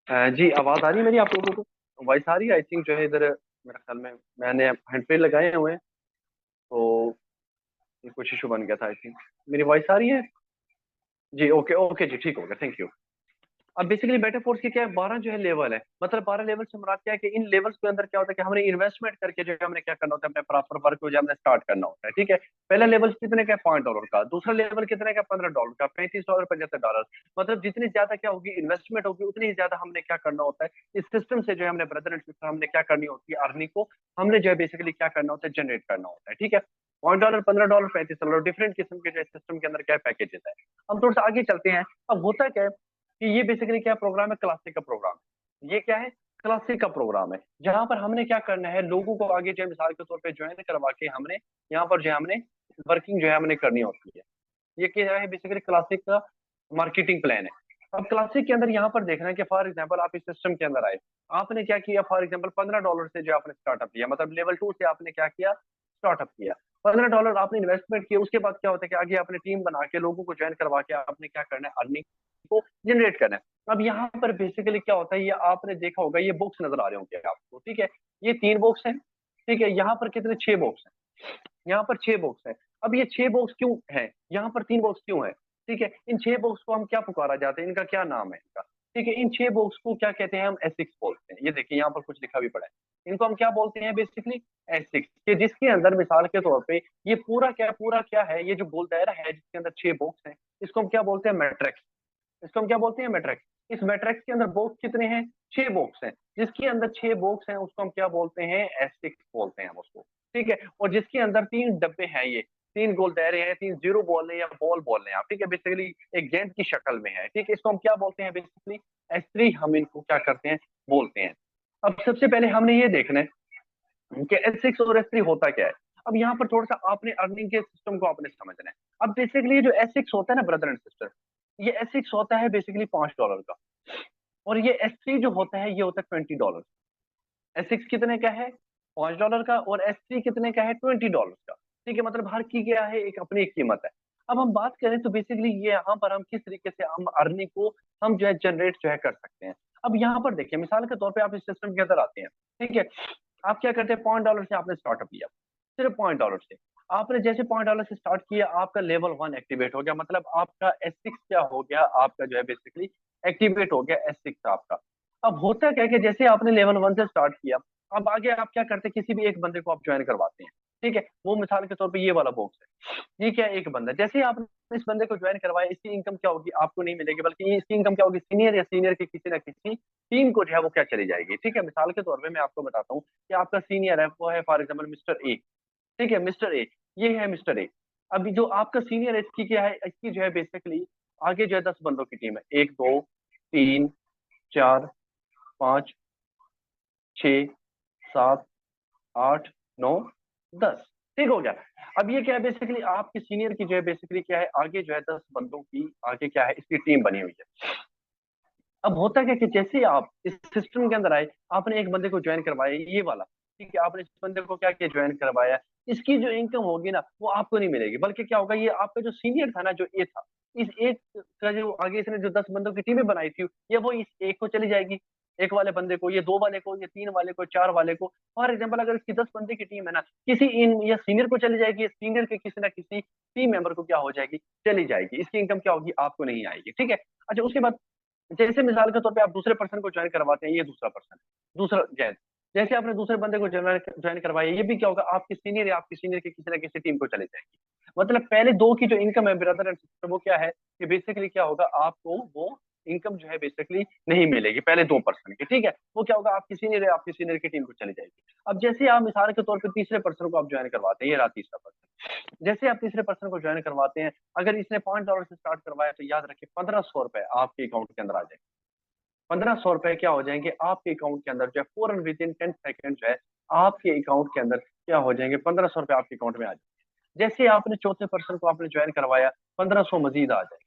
जी, आवाज आ रही है मेरी आप लोगों को? वॉइस आ रही है? आई थिंक जो है इधर मेरे ख्याल में मैंने हैंड फ्री लगाए हुए हैं, तो ये कुछ इशू बन गया था आई थिंक। मेरी वॉइस आ रही है? जी ओके ओके जी, ठीक हो गया, थैंक यू। अब बेसिकली मेटाफोर्स की क्या है, 12 जो है लेवल है, मतलब 12 लेवल से मुराद क्या है कि इन लेवल्स के अंदर क्या होता है कि हमने इन्वेस्टमेंट करके जो है हमने क्या करना होता है, अपने प्रॉपर वर्क को जो हमने स्टार्ट करना होता है, ठीक है। पहला लेवल कितने का है, $5 का। दूसरा लेवल कितने का, $15 का। $35, $75। मतलब जितनी ज्यादा क्या होगी इन्वेस्टमेंट होगी, उतनी ही ज्यादा हमने क्या करना होता है, इस सिस्टम से जो है हमने ब्रदर एंड सिस्टर हमने क्या करनी होती है, अर्निंग को हमने जो है बेसिकली क्या करना होता है, जनरेट करना होता है, ठीक है। $5, $15, $35, डिफरेंट किस्म के जो सिस्टम के अंदर क्या पैकेजेस है। हम थोड़ा सा आगे चलते हैं। अब होता क्या है कि ये बेसिकली क्या प्रोग्राम है, क्लासिक का प्रोग्राम है। ये क्या है, क्लासिक का प्रोग्राम है, जहां पर हमने क्या करना है, लोगों को आगे जो है मिसाल के तौर पे ज्वाइन करवा के हमने यहाँ पर जो है हमने वर्किंग जो है हमने करनी होती है। ये क्या है, बेसिकली क्लासिक का मार्केटिंग प्लान है। अब क्लासिक के अंदर यहाँ पर देखना है कि फॉर एग्जाम्पल आप इस सिस्टम के अंदर आए, आपने क्या किया, फॉर एग्जाम्पल $15 से जो आपने स्टार्टअप किया, मतलब लेवल 2 से आपने क्या किया, स्टार्टअप किया। $15 आपने इन्वेस्टमेंट किया, उसके बाद क्या होता है कि आगे आपने टीम बना के लोगों को ज्वाइन करवा के आपने क्या करना है, अर्निंग को जनरेट करना है। अब यहाँ पर बेसिकली क्या होता है, ये आपने देखा होगा, ये बॉक्स नजर आ रहे होंगे आपको, ठीक है। ये 3 बॉक्स हैं, ठीक है। यहाँ पर कितने, 6 बॉक्स हैं। यहाँ पर 6 बॉक्स है। अब ये 6 बॉक्स क्यों है, यहाँ पर 3 बॉक्स क्यों है, ठीक है। इन 6 बॉक्स को हम क्या पुकारा जाते हैं, इनका क्या नाम है इनका, ठीक है। इन 6 बॉक्स को क्या कहते हैं, हम एसिक्स बोलते हैं। ये देखिए यहाँ पर कुछ लिखा भी पड़ा है, इनको हम क्या बोलते हैं, बेसिकली एसिक्स के, जिसके अंदर मिसाल के तौर पे ये पूरा क्या है, ये जो गोल दायरा है जिसके अंदर 6 बॉक्स हैं, इसको हम क्या बोलते हैं, मैट्रिक्स। इसको हम क्या बोलते हैं, मैट्रिक्स। इस मैट्रिक्स के अंदर बॉक्स कितने हैं, 6 बॉक्स हैं। जिसके अंदर 6 बॉक्स हैं उसको हम क्या बोलते हैं, एस्टिक्स बोलते हैं हम उसको, ठीक है। और जिसके अंदर 3 डब्बे हैं, ये 3 गोल दायरे हैं, 3 जीरो बॉल है या बॉल बोल रहे हैं आप, ठीक है। बेसिकली एक गेंद की शक्ल में है, ठीक है। इसको हम क्या बोलते हैं, बेसिकली S3 हम इनको क्या करते हैं, बोलते हैं। अब सबसे पहले हमने ये देखना है कि S6 और S3 होता क्या है। अब यहाँ पर थोड़ा सा आपने अर्निंग के सिस्टम को आपने समझना है। अब बेसिकली जो S6 होता है ना ब्रदर एंड सिस्टर, ये S6 होता है बेसिकली $5 का। और ये S3 जो होता है ये होता है $20। S6 कितने का है, $5 का। और S3 कितने का है, $20 का, ठीक है। मतलब हर की क्या है, एक अपनी एक कीमत है। अब हम बात करें तो बेसिकली ये यहाँ पर हम किस तरीके से हम अर्निंग को हम जो है जनरेट जो है कर सकते हैं। अब यहाँ पर देखिए मिसाल के तौर पे आप इस सिस्टम के अंदर आते हैं, ठीक है। आप क्या करते हैं, $5 से आपने स्टार्टअप लिया, सिर्फ $5 से। आपने जैसे $5 से स्टार्ट किया, आपका लेवल 1 एक्टिवेट हो गया, मतलब आपका S6 क्या हो गया, आपका जो है बेसिकली एक्टिवेट हो गया S6 आपका। अब होता क्या है कि जैसे आपने लेवल 1 से स्टार्ट किया, अब आगे आप क्या करते हैं, किसी भी एक बंदे को आप ज्वाइन करवाते हैं, ठीक है। वो मिसाल के तौर पे ये वाला बॉक्स है, ये क्या है, एक बंदा। जैसे ही आपने इस बंदे को ज्वाइन करवाया, इसकी इनकम क्या होगी, आपको नहीं मिलेगी, बल्कि इसकी इनकम क्या होगी, सीनियर या सीनियर के किसी ना किसी टीम को जो है वो क्या चली जाएगी, ठीक है। मिसाल के तौर पे मैं आपको बताता हूँ कि आपका सीनियर है, वो है फॉर एग्जाम्पल मिस्टर ए, ठीक है। मिस्टर ए, ये है मिस्टर ए। अभी जो आपका सीनियर है, इसकी क्या है, इसकी जो है बेसिकली आगे जो है 10 बंदों की टीम है, 1 2 3 4 5 6 7 8 9 10, ठीक हो गया। अब ये क्या है, बेसिकली आपके सीनियर की जो है बेसिकली क्या है, आगे जो है 10 बंदों की आगे क्या है, इसकी टीम बनी हुई है। अब होता क्या कि जैसे ही आप इस सिस्टम के अंदर आए, आपने एक बंदे को ज्वाइन करवाया, ये वाला, ठीक है। आपने इस बंदे को क्या किया, ज्वाइन करवाया। इसकी जो इनकम होगी ना, वो आपको नहीं मिलेगी, बल्कि क्या होगा, ये आपका जो सीनियर था ना, जो ए था, इस एक का जो आगे इसने जो 10 बंदों की टीमें बनाई थी, ये वो इस एक को चली जाएगी, एक वाले बंदे को, ये 2 वाले को, ये 3 वाले को, 4 वाले को। फॉर एग्जाम्पल अगर इसकी 10 बंदे की टीम है ना, किसी इन या सीनियर को चली जाएगी, सीनियर के किसी ना किसी टीम मेंबर को क्या हो जाएगी, चली जाएगी। इसकी इनकम क्या होगी, आपको नहीं आएगी, ठीक है। अच्छा, उसके बाद जैसे मिसाल के तौर पे आप दूसरे पर्सन को ज्वाइन करवाते हैं, ये दूसरा पर्सन, दूसरा जैन, जैसे आपने दूसरे बंदे को ज्वाइन करवाया, ये भी क्या होगा, आपकी सीनियर या आपकी सीनियर की किसी ना किसी टीम को चले जाएगी। मतलब पहले 2 की जो इनकम है ब्रदर एंड सिस्टर, वो क्या है कि बेसिकली क्या होगा, आपको वो इनकम जो है बेसिकली नहीं मिलेगी पहले 2 पर्सन की, ठीक है। वो क्या होगा, आपकी सीनियर या आपकी सीनियर की टीम को चली जाएगी। अब जैसे आप मिसाल के तौर पर तीसरे पर्सन को आप ज्वाइन करवाते हैं, ये रहा तीसरा पर्सन। जैसे आप तीसरे पर्सन को ज्वाइन करवाते हैं, अगर इसने $5 से स्टार्ट करवाया, तो याद रखिए ₹1500 आपके अकाउंट के अंदर आ जाएंगे। ₹1500 क्या हो जाएंगे आपके अकाउंट के अंदर, जो है फौरन विद इन 10 सेकेंड जो है आपके अकाउंट के अंदर क्या हो जाएंगे, ₹1500 आपके अकाउंट में आ जाएंगे। जैसे आपने चौथे पर्सन को आपने ज्वाइन करवाया, 1500 मजीद आ जाएंगे।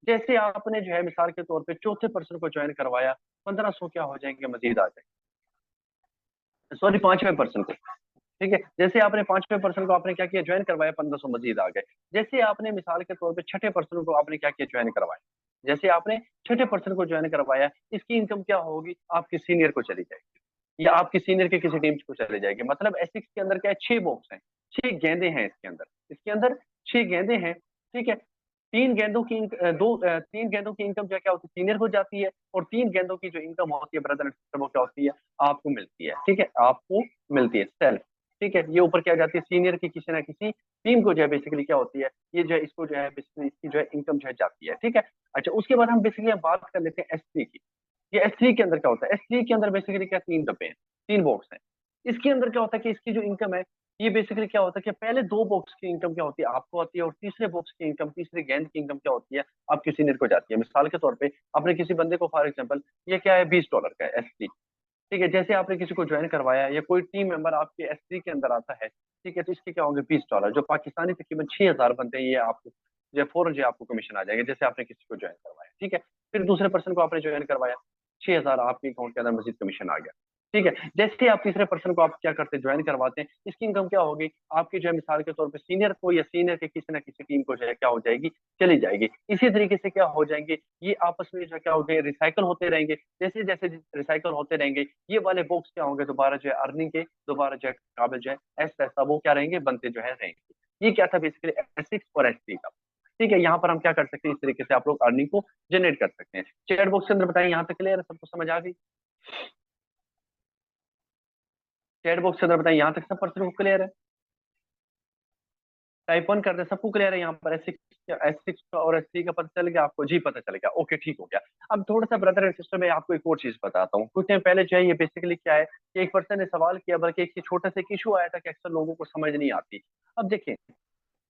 जैसे आपने जो है मिसाल के तौर पे चौथे पर्सन को ज्वाइन करवाया, 1500 क्या हो जाएंगे, मजीद आ जाएंगे। सॉरी, पांचवें पर्सन को, ठीक है। जैसे आपने पांचवें पर्सन को आपने क्या किया, ज्वाइन करवाया, 1500 मजीद आ गए। जैसे आपने मिसाल के तौर पे छठे पर्सन को आपने क्या किया, ज्वाइन करवाया, जैसे आपने छठे पर्सन को ज्वाइन करवाया, इसकी इनकम क्या होगी, आपकी सीनियर को चली जाएगी। या आपकी सीनियर के किसी टीम को चले जाएगी। मतलब एसिक्स के अंदर क्या है, 6 बॉक्स हैं, 6 गेंदे हैं इसके अंदर 6 गेंदे हैं, ठीक है। 3 गेंदों की इनकम जो क्या होती है सीनियर को जाती है, और 3 गेंदों की जो इनकम होती है ब्रदर एंड सिस्टर वो क्या होती है, आपको मिलती है, ठीक है, आपको मिलती है सेल्फ, ठीक है। ये ऊपर क्या जाती है सीनियर की किसी ना किसी टीम को जो है बेसिकली क्या होती है, ये जो है इसको जो है बेसिकली इसकी जो है इनकम जो है जाती है, ठीक है। अच्छा, उसके बाद हम बेसिकली बात कर लेते हैं S3 की। ये S3 के अंदर क्या होता है, S3 के अंदर बेसिकली क्या 3 डब्बे हैं, 3 बॉक्स हैं। इसके अंदर क्या होता है कि इसकी जो इनकम है, ये बेसिकली क्या होता है कि पहले 2 बॉक्स की इनकम क्या होती है आपको आती है, और तीसरे बॉक्स की इनकम, तीसरे गेंद की इनकम क्या होती है आपके सीनियर को जाती है। मिसाल के तौर पे आपने किसी बंदे को फॉर एग्जांपल, ये क्या है $20 का है S3, ठीक है। जैसे आपने किसी को ज्वाइन करवाया या कोई टीम मेंबर आपके S3 के अंदर आता है, ठीक है, तो इसके क्या होंगे $20, जो पाकिस्तानी तकरीबन 6,000 बनते हैं, ये आपको जो फौरन जो आपको कमीशन आ जाएगा जैसे आपने किसी को ज्वाइन करवाया, ठीक है। फिर दूसरे पर्सन को आपने ज्वाइन करवाया, 6,000 आपके अकाउंट के अंदर मजीद कमीशन आ गया, ठीक है। जैसे ही आप तीसरे पर्सन को आप क्या करते हैं ज्वाइन करवाते हैं, इसकी इनकम क्या होगी आपकी जो है मिसाल के तौर पे सीनियर को या सीनियर के किसी ना किसी टीम को जो है क्या हो जाएगी, चली जाएगी। इसी तरीके से क्या हो जाएंगे, ये आपस में जो है क्या हो गए रिसाइकल होते रहेंगे। जैसे जैसे रिसाइकल होते रहेंगे, ये वाले बॉक्स क्या होंगे दोबारा जो है अर्निंग के, दोबारा जो है काबिल जो है ऐसा ऐसा वो क्या रहेंगे, बनते जो है रहेंगे। ये क्या था बेसिकली S6 और S3 का, ठीक है। यहाँ पर हम क्या कर सकते हैं, इस तरीके से आप लोग अर्निंग को जनरेट कर सकते हैं। चैट बॉक्स के अंदर बताइए, यहाँ तक क्लियर है, सबको समझ आ गई? चैट बॉक्स के अंदर बताइए, यहाँ तक सब पर्सन को क्लियर है? टाइप 1 कर दे, सबको क्लियर है यहाँ पर? S6 का और S3 का पता चल गया आपको? जी पता चल गया, ओके ठीक हो गया। अब थोड़ा सा ब्रदर एंड सिस्टर में आपको एक और चीज बताता हूँ। कुछ टाइम पहले जो है ये बेसिकली क्या है कि एक पर्सन ने सवाल किया, बल्कि एक छोटा सा इशू आया था कि अक्सर लोगों को समझ नहीं आती। अब देखें,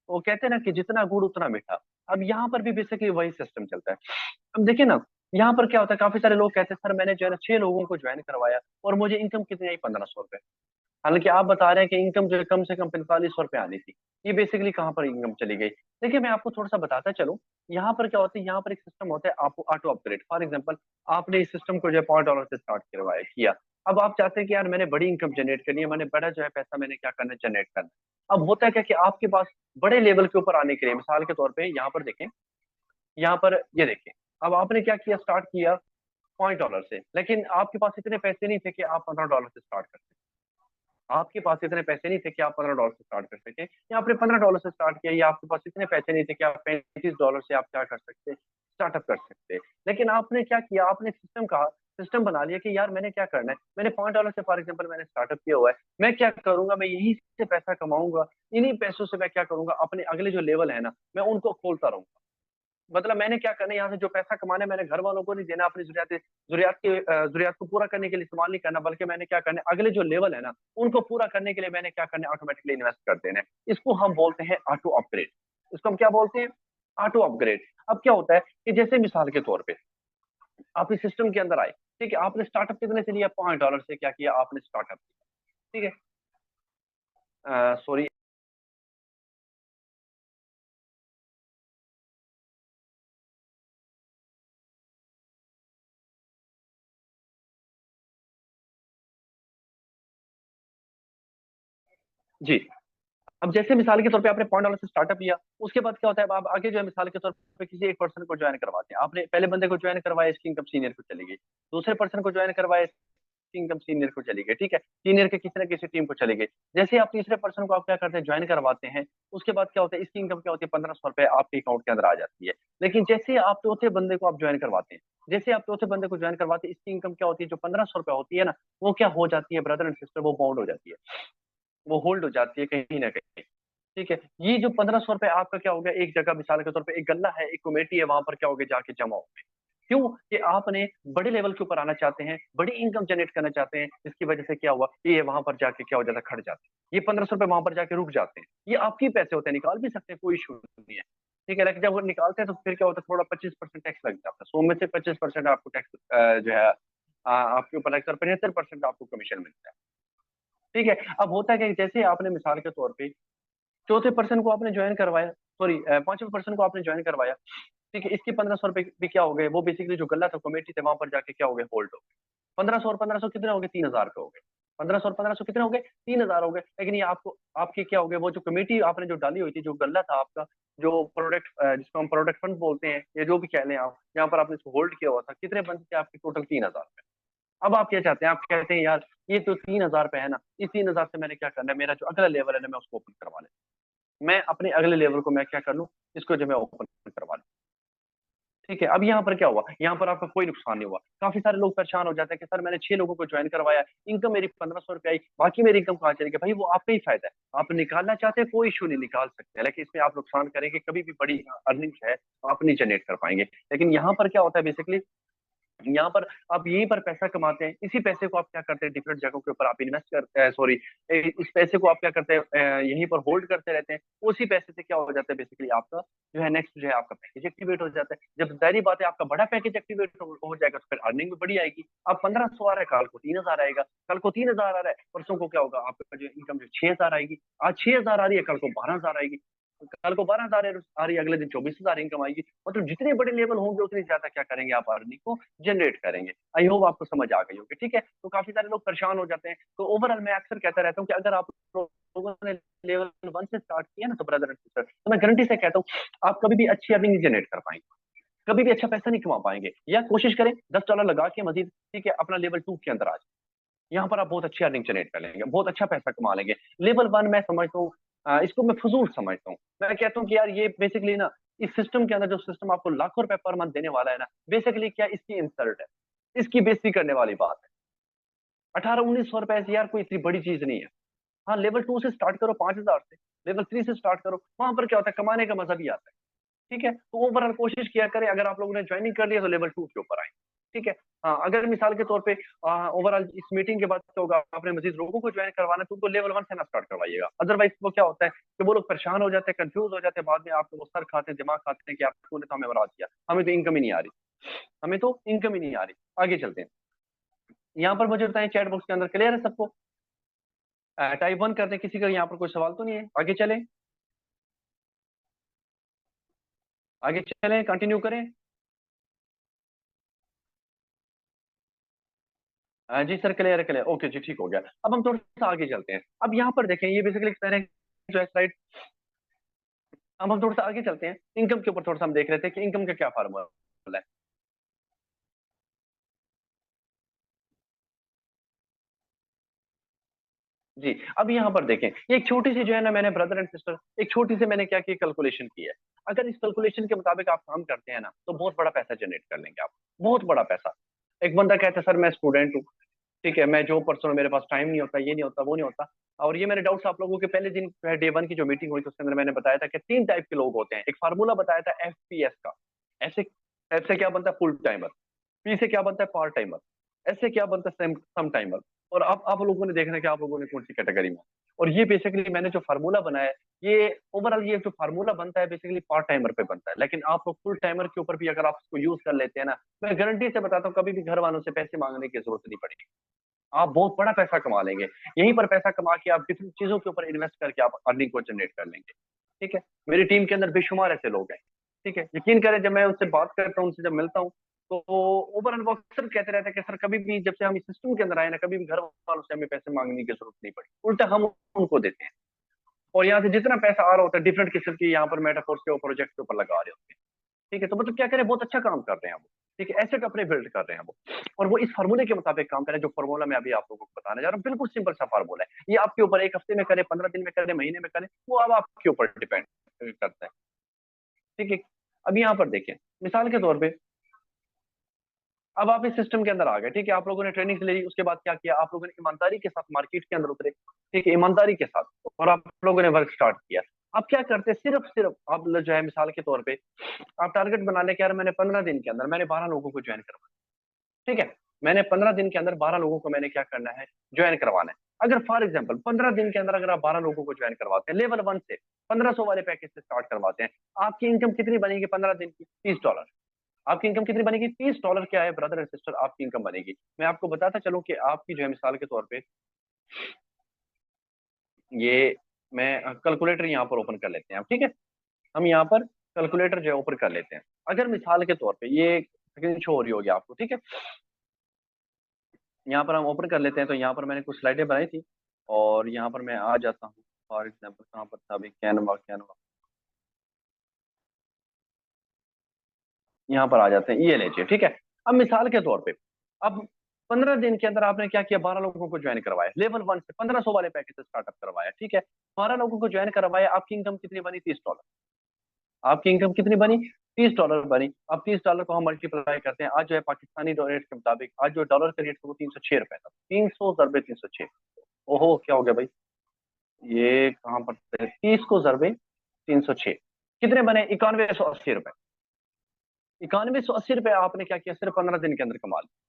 वो कहते हैं ना कि जितना गुड़ उतना मीठा। अब यहाँ पर भी बेसिकली वही सिस्टम चलता है। अब देखिए ना, यहाँ पर क्या होता है, काफी सारे लोग कहते हैं सर मैंने जो है ना 6 लोगों को ज्वाइन करवाया और मुझे इनकम कितनी आई, 1500 रुपए। हालांकि आप बता रहे हैं कि इनकम जो है कम से कम 4500 रुपए आनी थी। ये बेसिकली कहाँ पर इनकम चली गई? देखिए मैं आपको थोड़ा सा बताता चलूँ। यहाँ पर क्या होता है, यहाँ पर एक सिस्टम होता है आपको ऑटो अपग्रेड। फॉर एग्जाम्पल, आपने इस सिस्टम को जो है $5 से स्टार्ट करवाया किया। अब आप चाहते हैं कि यार मैंने बड़ी इनकम जनरेट करनी है, मैंने बड़ा जो है पैसा मैंने क्या करना है, जनरेट करना है। अब होता है क्या कि आपके पास बड़े लेवल के ऊपर आने के लिए, मिसाल के तौर पे यहाँ पर देखें, यहाँ पर ये देखें, अब आपने क्या किया, स्टार्ट किया $5 से, लेकिन आपके पास इतने पैसे नहीं थे कि आप $15 से स्टार्ट कर सकें। आपके पास इतने पैसे नहीं थे कि आप $15 से स्टार्ट कर सके, या आपने $15 से स्टार्ट किया, या आपके पास इतने पैसे नहीं थे कि आप $35 से आप क्या कर सकते, स्टार्टअप कर सकते। लेकिन आपने क्या किया, आपने सिस्टम बना लिया कि यार मैंने क्या करना है, मैंने $5 से फॉर एग्जाम्पल मैंने स्टार्टअप किया हुआ है, मैं क्या करूंगा, मैं यही से पैसा कमाऊंगा, इन्हीं पैसों से मैं क्या करूंगा, अपने अगले जो लेवल है ना मैं उनको खोलता रहूंगा। मतलब मैंने क्या करना है, यहाँ से जो पैसा कमाना है मैंने घर वालों को नहीं देना, अपनी जरूरियात को पूरा करने के लिए इस्तेमाल नहीं करना, बल्कि मैंने क्या करना है, अगले जो लेवल है ना उनको पूरा करने के लिए मैंने क्या करना है, ऑटोमेटिकली इन्वेस्ट कर देना है। इसको हम बोलते हैं ऑटो अपग्रेड। इसको हम क्या बोलते हैं, ऑटो अपग्रेड। अब क्या होता है कि जैसे मिसाल के तौर पे आप इस सिस्टम के अंदर आए, ठीक है, आपने स्टार्टअप कितने से लिया, $5 से क्या किया आपने स्टार्टअप, ठीक है। सॉरी, जी। अब जैसे मिसाल के तौर पे आपने $5 से स्टार्टअप किया, उसके बाद क्या होता है, अब आप आगे जो है मिसाल के तौर पे किसी एक पर्सन को ज्वाइन करवाते हैं। आपने पहले बंदे को ज्वाइन करवाया, इसकी इनकम सीनियर को चली गई। दूसरे पर्सन को ज्वाइन करवाया, इसकी इनकम सीनियर को चली गई, ठीक है, सीनियर के किसी ना किसी टीम को चली गई। जैसे ही आप तीसरे पर्सन को आप क्या करते हैं, ज्वाइन करवाते हैं, उसके बाद क्या होता है, इसकी इनकम क्या होती है, $1500 आपके अकाउंट के अंदर आ जाती है। लेकिन जैसे ही आप चौथे बंदे को आप ज्वाइन करवाते हैं, जैसे आप चौथे बंदे को ज्वाइन करवाते हैं, इसकी इनकम क्या होती है, जो $1500 होती है ना, वो क्या हो जाती है ब्रदर एंड सिस्टर, वो बाउंड हो जाती है, वो होल्ड हो जाती है कहीं ना कहीं, ठीक है। ये जो $1500 आपका क्या हो गया, एक जगह मिसाल के तौर पे एक गल्ला है, एक कमेटी है, वहां पर क्या हो गया, जाके जमा हो गए। क्यों? कि आपने बड़े लेवल के ऊपर आना चाहते हैं, बड़ी इनकम जनरेट करना चाहते हैं, इसकी वजह से क्या हुआ, ये वहां पर जाके क्या हो जाता है, खड़ जाते हैं। ये $1500 वहां पर जाके रुक जाते हैं। ये आपके पैसे होते हैं, निकाल भी सकते हैं, कोई इशू नहीं है, ठीक है। लेकिन जब वो निकालते हैं तो फिर क्या होता है, थोड़ा 25% टैक्स लग जाता है। 100 में से 25% आपको टैक्स जो है आपके ऊपर लगता है, 75% आपको कमीशन मिलता है, ठीक है। अब होता है कि जैसे आपने मिसाल के तौर पे चौथे पर्सन को आपने ज्वाइन करवाया, सॉरी पांचवें पर्सन को आपने ज्वाइन करवाया, ठीक है, इसके $1500 भी क्या हो गए, वो बेसिकली जो गल्ला था, कमेटी थे, वहां पर जाके क्या हो गए, होल्ड हो गए। 1500 और 1500 कितने हो गए, 3000 पे हो गए। 1500 और 1500 कितने हो गए, 3000 हो गए। लेकिन ये आपको आपके क्या हो गए, वो जो कमेटी आपने जो डाली हुई थी, जो गल्ला था आपका, जो प्रोडक्ट जिसको हम प्रोडक्ट फंड बोलते हैं, या जो भी कह लें आप, यहाँ पर आपने इसको होल्ड किया हुआ था, कितने बनते थे आपके, टोटल 3000। अब आप क्या चाहते हैं, आप कहते हैं यार ये तो 3,000 पे है ना, इस 3,000 से मैंने क्या करना है, मेरा जो अगला लेवल है ना मैं उसको ओपन करवा लें, मैं अपने अगले लेवल को मैं क्या कर लूँ, इसको जो मैं ओपन करवा लूँ। ठीक है, अब यहाँ पर क्या हुआ, यहाँ पर आपका कोई नुकसान नहीं हुआ। काफी सारे लोग परेशान हो जाते हैं कि सर मैंने 6 लोगों को ज्वाइन करवाया, इनकम मेरी 1,500 रुपये आई, बाकी मेरी इनकम कहाँ चली गई। भाई वो आपका ही फायदा है, आप निकालना चाहते हैं कोई इशू नहीं, निकाल सकते हैं, लेकिन इसमें आप नुकसान करेंगे, कभी भी बड़ी अर्निंग है आप नहीं जनरेट कर पाएंगे। लेकिन यहाँ पर क्या होता है बेसिकली, यहाँ पर आप यहीं पर पैसा कमाते हैं, इसी पैसे को आप क्या करते हैं डिफरेंट जगहों के ऊपर आप इन्वेस्ट करते हैं, सॉरी इस पैसे को आप क्या करते हैं यहीं पर होल्ड करते रहते हैं। उसी पैसे से क्या हो जाता है बेसिकली, आपका जो है नेक्स्ट जो है आपका पैकेज एक्टिवेट हो जाता है। जब जाहिर बात है आपका बड़ा पैकेज एक्टिवेट हो जाएगा तो फिर अर्निंग भी बड़ी आएगी। अब 1,500 आ रहा है, कल को 3,000 आएगा, कल को 3,000 आ रहा है, परसों को क्या होगा आपका जो इनकम जो 6,000 आएगी, आज 6,000 आ रही है, कल को 12,000 आएगी, कल को 12,000 आ रही है, अगले दिन 24,000 इनकम आएगी। मतलब जितने बड़े लेवल होंगे उतनी ज्यादा क्या करेंगे आप अर्निंग को जनरेट करेंगे। आई होप आपको समझ आ गई होगी। ठीक है, तो काफी सारे लोग परेशान हो जाते हैं। तो ओवरऑल मैं अक्सर कहता रहता हूँ कि अगर आप लोगों ने लेवल 1 से स्टार्ट किया ना तो ब्रदर एंड सिस्टर, तो मैं गारंटी से कहता हूँ आप कभी भी अच्छी अर्निंग जनरेट कर पाएंगे, कभी भी अच्छा पैसा नहीं कमा पाएंगे। या कोशिश करें $10 लगा के मजीद, ठीक है, अपना लेवल 2 के अंदर आ जाए, यहाँ पर आप बहुत अच्छी अर्निंग जनरेट कर लेंगे, बहुत अच्छा पैसा कमा लेंगे। लेवल 1 मैं समझता हूँ इसको मैं फजूल समझता हूँ। मैं कहता हूँ कि यार ये बेसिकली ना, इस सिस्टम के अंदर जो सिस्टम आपको लाखों रुपए पर मंथ देने वाला है ना, बेसिकली क्या इसकी इंसल्ट है, इसकी बेइज्जती करने वाली बात है। 1800-1900 रुपए से यार कोई इतनी बड़ी चीज नहीं है। हाँ, लेवल 2 से स्टार्ट करो 5,000 से, लेवल 3 से स्टार्ट करो, वहां पर क्या होता है कमाने का मजा भी आता है। ठीक है, तो ओवरऑल कोशिश किया करें, अगर आप लोगों ने ज्वाइनिंग कर लिया तो लेवल 2 के ऊपर आए। ठीक है, हाँ, अगर मिसाल के तौर पे ओवरऑल इस मीटिंग के बाद क्या होगा, आपने मजीद लोगों को ज्वाइन करवाना है तो उनको लेवल 1 से ना स्टार्ट करवाइएगा। अदरवाइज वो क्या होता है कि वो लोग परेशान हो जाते हैं, कंफ्यूज हो जाते हैं, बाद में आपको वो सर खाते हैं, दिमाग खाते हैं कि आपने तो हमें बर्बाद किया, हमें तो इनकम ही नहीं आ रही, हमें तो इनकम ही नहीं आ रही। आगे चलते हैं, यहाँ पर मुझे बताएं चैट बॉक्स के अंदर क्लियर है सबको? टाइप 1 करते हैं, किसी का यहाँ पर कोई सवाल तो नहीं है? आगे चलें, आगे चलें, कंटिन्यू करें। जी सर, क्लियर है, क्लियर, ओके जी, ठीक हो गया। अब हम थोड़ा सा आगे चलते हैं। अब यहाँ पर देखें, ये बेसिकली मैंने जो है स्लाइड, अब हम थोड़ा सा आगे चलते हैं, इनकम के ऊपर थोड़ा सा हम देख रहे थे कि इनकम का क्या फार्मूला है। जी, अब यहाँ पर देखें, ये एक छोटी सी जो है ना, मैंने ब्रदर एंड सिस्टर एक छोटी सी मैंने क्या की कैलकुलेशन की है। अगर इस कैलकुलेशन के मुताबिक आप काम करते हैं ना तो बहुत बड़ा पैसा जनरेट कर लेंगे आप, बहुत बड़ा पैसा। एक बंदा कहता है सर मैं स्टूडेंट हूँ, ठीक है, मैं जॉब पर्सन हूँ, मेरे पास टाइम नहीं होता, ये नहीं होता, वो नहीं होता। और ये मेरे डाउट्स आप लोगों के पहले दिन डे 1 की जो मीटिंग हुई तो उसके अंदर मैंने बताया था कि 3 टाइप के लोग होते हैं। एक फार्मूला बताया था FPS का, ऐसे ऐसे क्या बनता है फुल टाइमर, पी से क्या बनता है पार्ट टाइमर, ऐसे क्या बनता है सम टाइमर। और अब आप लोगों ने देखना है कि आप लोगों ने कौन सी कैटेगरी में। और ये बेसिकली मैंने जो फार्मूला बनाया है, ये ओवरऑल ये जो फार्मूला बनता है बेसिकली पार्ट टाइमर पे बनता है, लेकिन आप लोग फुल टाइमर के ऊपर भी अगर आप इसको यूज कर लेते हैं ना, मैं गारंटी से बताता हूँ कभी भी घर वालों से पैसे मांगने की जरूरत नहीं पड़ेगी, आप बहुत बड़ा पैसा कमा लेंगे। यहीं पर पैसा कमा के आप डिफरेंट चीजों के ऊपर इन्वेस्ट करके आप अर्निंग को जनरेट कर लेंगे। ठीक है, मेरी टीम के अंदर बेशुमार ऐसे लोग हैं। ठीक है, यकीन करें जब मैं उनसे बात करता हूँ, उनसे जब मिलता हूँ, तो ओवरऑल वो अक्सर कहते रहते हैं कि सर कभी भी जब से हम इस सिस्टम के अंदर आए ना, कभी भी घर वालों से हमें पैसे मांगने की जरूरत नहीं पड़ी, उल्टा हम उनको देते हैं। और यहाँ से जितना पैसा आ रहा होता है डिफरेंट किस्म की यहाँ पर मेटाफोर्स के प्रोजेक्ट के ऊपर लगा रहे होते हैं। ठीक है, तो मतलब क्या करें, बहुत अच्छा काम कर रहे हैं वो। ठीक है, एसेट अपने बिल्ड कर रहे हैं वो, और वो इस फार्मूले के मुताबिक काम करें जो फार्मूला मैं अभी आप लोगों को बताने जा रहा हूँ। बिल्कुल सिंपल सा फार्मूला है, ये आपके ऊपर, 1 हफ्ते में करें, 15 दिन में करें, महीने में करें, वो अब आपके ऊपर डिपेंड करता है। ठीक है, अब यहाँ पर देखें, मिसाल के तौर पे अब आप इस सिस्टम के अंदर आ गए। ठीक है, आप लोगों ने ट्रेनिंग ले ली, उसके बाद क्या किया, आप लोगों ने ईमानदारी के साथ मार्केट के अंदर उतरे। ठीक है, ईमानदारी के साथ, और आप लोगों ने वर्क स्टार्ट किया। आप क्या करते हैं, सिर्फ सिर्फ आप जो है मिसाल के तौर पे आप टारगेट बना ले कि यार मैंने 15 दिन के अंदर मैंने 12 लोगों को ज्वाइन करवाना। ठीक है, मैंने 15 दिन के अंदर 12 लोगों को मैंने क्या करना है, ज्वाइन करवाना है। अगर फॉर एग्जाम्पल 15 दिन के अंदर अगर आप 12 लोगों को ज्वाइन करवाते हैं लेवल 1 से, 1500 वाले पैकेज से स्टार्ट करवाते हैं, आपकी इनकम कितनी बनेगी 15 दिन की? $30। आपकी इनकम कितनी बनेगी? $30 क्या है ब्रदर एंड सिस्टर, आपकी इनकम बनेगी। मैं आपको बताता चलूं कि आपकी जो है मिसाल के तौर पे, ये मैं कैलकुलेटर यहाँ पर ओपन कर लेते हैं आप। ठीक है, हम यहाँ पर कैलकुलेटर जो है ओपन कर लेते हैं। अगर मिसाल के तौर पे ये स्क्रीन शो हो रही होगी आपको, ठीक है, यहाँ पर हम ओपन कर लेते हैं। तो यहाँ पर मैंने कुछ स्लाइडें बनाई थी, और यहाँ पर मैं आ जाता हूँ। फॉर एग्जाम्पल कहाँ पर था अभी, कैनवा, कैनवा, यहाँ पर आ जाते हैं, ये लीजिए। ठीक है, अब मिसाल के तौर पे अब 15 दिन के अंदर आपने क्या किया, 12 लोगों को ज्वाइन करवाया, लेवल 1 से 1500 वाले पैकेज से स्टार्टअप करवाया, ठीक है। 12 लोगों को ज्वाइन करवाया, आपकी इनकम कितनी बनी, $30। आपकी इनकम कितनी बनी, $30 बनी। अब $30 को हम मल्टीप्लाई करते हैं, आज जो है पाकिस्तानी रेट के मुताबिक, आज जो डॉलर का रेट है वो 306 रुपए था। 300 × 306, ओहो क्या हो गया भाई, ये कहाँ पर है? 30 को ज़रबे 306 कितने बने, 9180 रुपए। 9180 रुपए आपने क्या किया, सिर्फ 15 दिन के अंदर कमा लिया।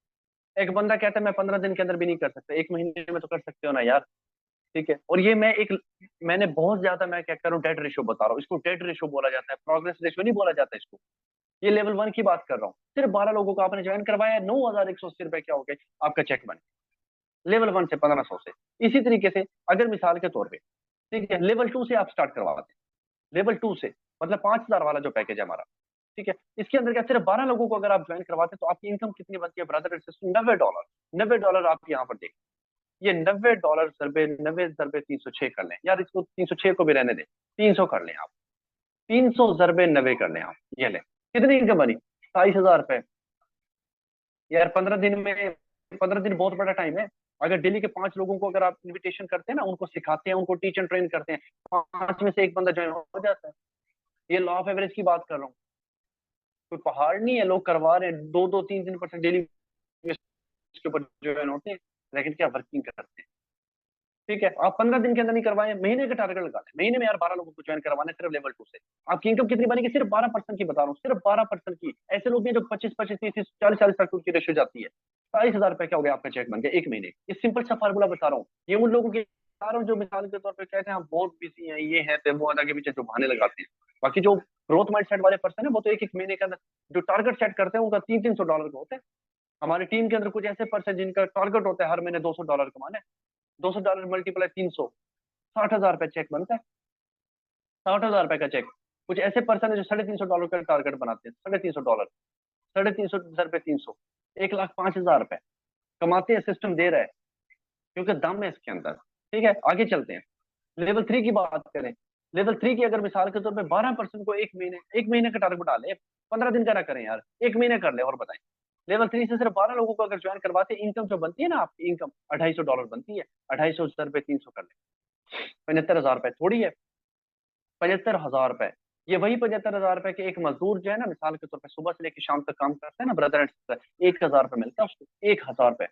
एक बंदा कहता है मैं 15 दिन के अंदर भी नहीं कर सकता, 1 महीने में तो कर सकते हो ना यार, ठीक है। और ये मैंने बहुत ज्यादा, मैं क्या कर रहा हूँ, डेट रेशो बता रहा हूँ, इसको डेट रेशो बोला जाता है, प्रोग्रेस रेशो नहीं बोला जाता इसको। ये लेवल 1 की बात कर रहा हूँ, सिर्फ 12 लोगों को आपने ज्वाइन करवाया, 9180 रुपए क्या हो गए आपका चेक बने, लेवल 1 से 1500 से। इसी तरीके से अगर मिसाल के तौर पे, ठीक है, लेवल 2 से आप स्टार्ट करवाते हैं, लेवल 2 से मतलब 5000 वाला जो पैकेज है हमारा, ठीक है, इसके अंदर क्या, सिर्फ 12 लोगों को अगर आप ज्वाइन करवाते हैं तो आपकी इनकम कितनी बनती है ब्रदर एंड सिस्टर, $90। $90 आप यहाँ पर देखें, ये $90 ज़रबे 90 ज़रबे 306 कर लें यार, इसको 306 को भी रहने दें, 300 कर लें आप, 300 ज़रबे 90 कर लें आप, ये लें, कितनी इनकम बनी, 27,000 रुपए। यार 15 दिन में, 15 दिन बहुत बड़ा टाइम है। अगर डेली के 5 लोगों को अगर आप इनविटेशन करते हैं ना, उनको सिखाते हैं, उनको टीच एंड ट्रेन करते हैं, 5 में से एक बंदा ज्वाइन हो जाता है। ये लॉ ऑफ एवरेज की बात कर रहा हूँ, कोई पहाड़ नहीं है, लोग करवा रहे हैं, 2-2 3-3% डेली इसके ऊपर ज्वाइन होते हैं, लेकिन क्या वर्किंग करते हैं, ठीक है। आप 15 दिन के अंदर नहीं करवाए, महीने का टारगेट लगा लें, महीने में यार 12 लोगों को ज्वाइन करवाना है सिर्फ लेवल 2 से। आपकी इनकम कितनी बनेगी, सिर्फ 12% की बता रहा हूँ, सिर्फ 12% की। ऐसे लोग हैं जो 25-25 30-30 40-40 तक की रेशो जाती है। 27,000 रुपए क्या हो गया आपका चेक बन गया एक महीने। ये सिंपल सा फार्मूला बता रहा हूँ, ये उन लोगों के बता रहा हूँ जो मिसाल के तौर पर कहते हैं हम बहुत बिजी हैं, ये है वो अदा के पीछे जो बहाने लगाते हैं। बाकी जो ग्रोथ माइंडसेट वाले पर्सन है वो तो एक एक महीने के अंदर जो टारगेट सेट करते हैं उनका $300-300 का होता है। हमारी टीम के अंदर कुछ ऐसे पर्सन जिनका टारगेट होता है हर महीने $200 कमाना है। $200 मल्टीप्लाई 300, 60,000 रुपए चेक बनता है। 60,000 रुपए का चेक। कुछ ऐसे पर्सन है जो $350 का टारगेट बनाते हैं, $350, 350 ज़रबे 300, 1,05,000 रुपए कमाते हैं, सिस्टम दे रहा है, क्योंकि दम है इसके अंदर, ठीक है। आगे चलते हैं, लेवल 3 की बात करें। लेवल 3 की अगर मिसाल के तौर पे 12% को एक महीने का टारगेट डाले, 15 दिन का ना करें यार, एक महीने कर ले और बताएं। लेवल 3 से सिर्फ 12 लोगों को अगर ज्वाइन करवाते, इनकम जो बनती है ना आपकी, इनकम $250 बनती है। 250 ज़रबे 300 कर ले, 75,000 रुपए थोड़ी है, 75,000 रुपए। ये वही 75,000 रुपए के एक मजदूर जो है ना, मिसाल के तौर पे सुबह से लेकर शाम तक काम करता है ना ब्रदर एंड सिस्टर, 1,000 रुपए मिलता है उसको, 1,000 रुपए,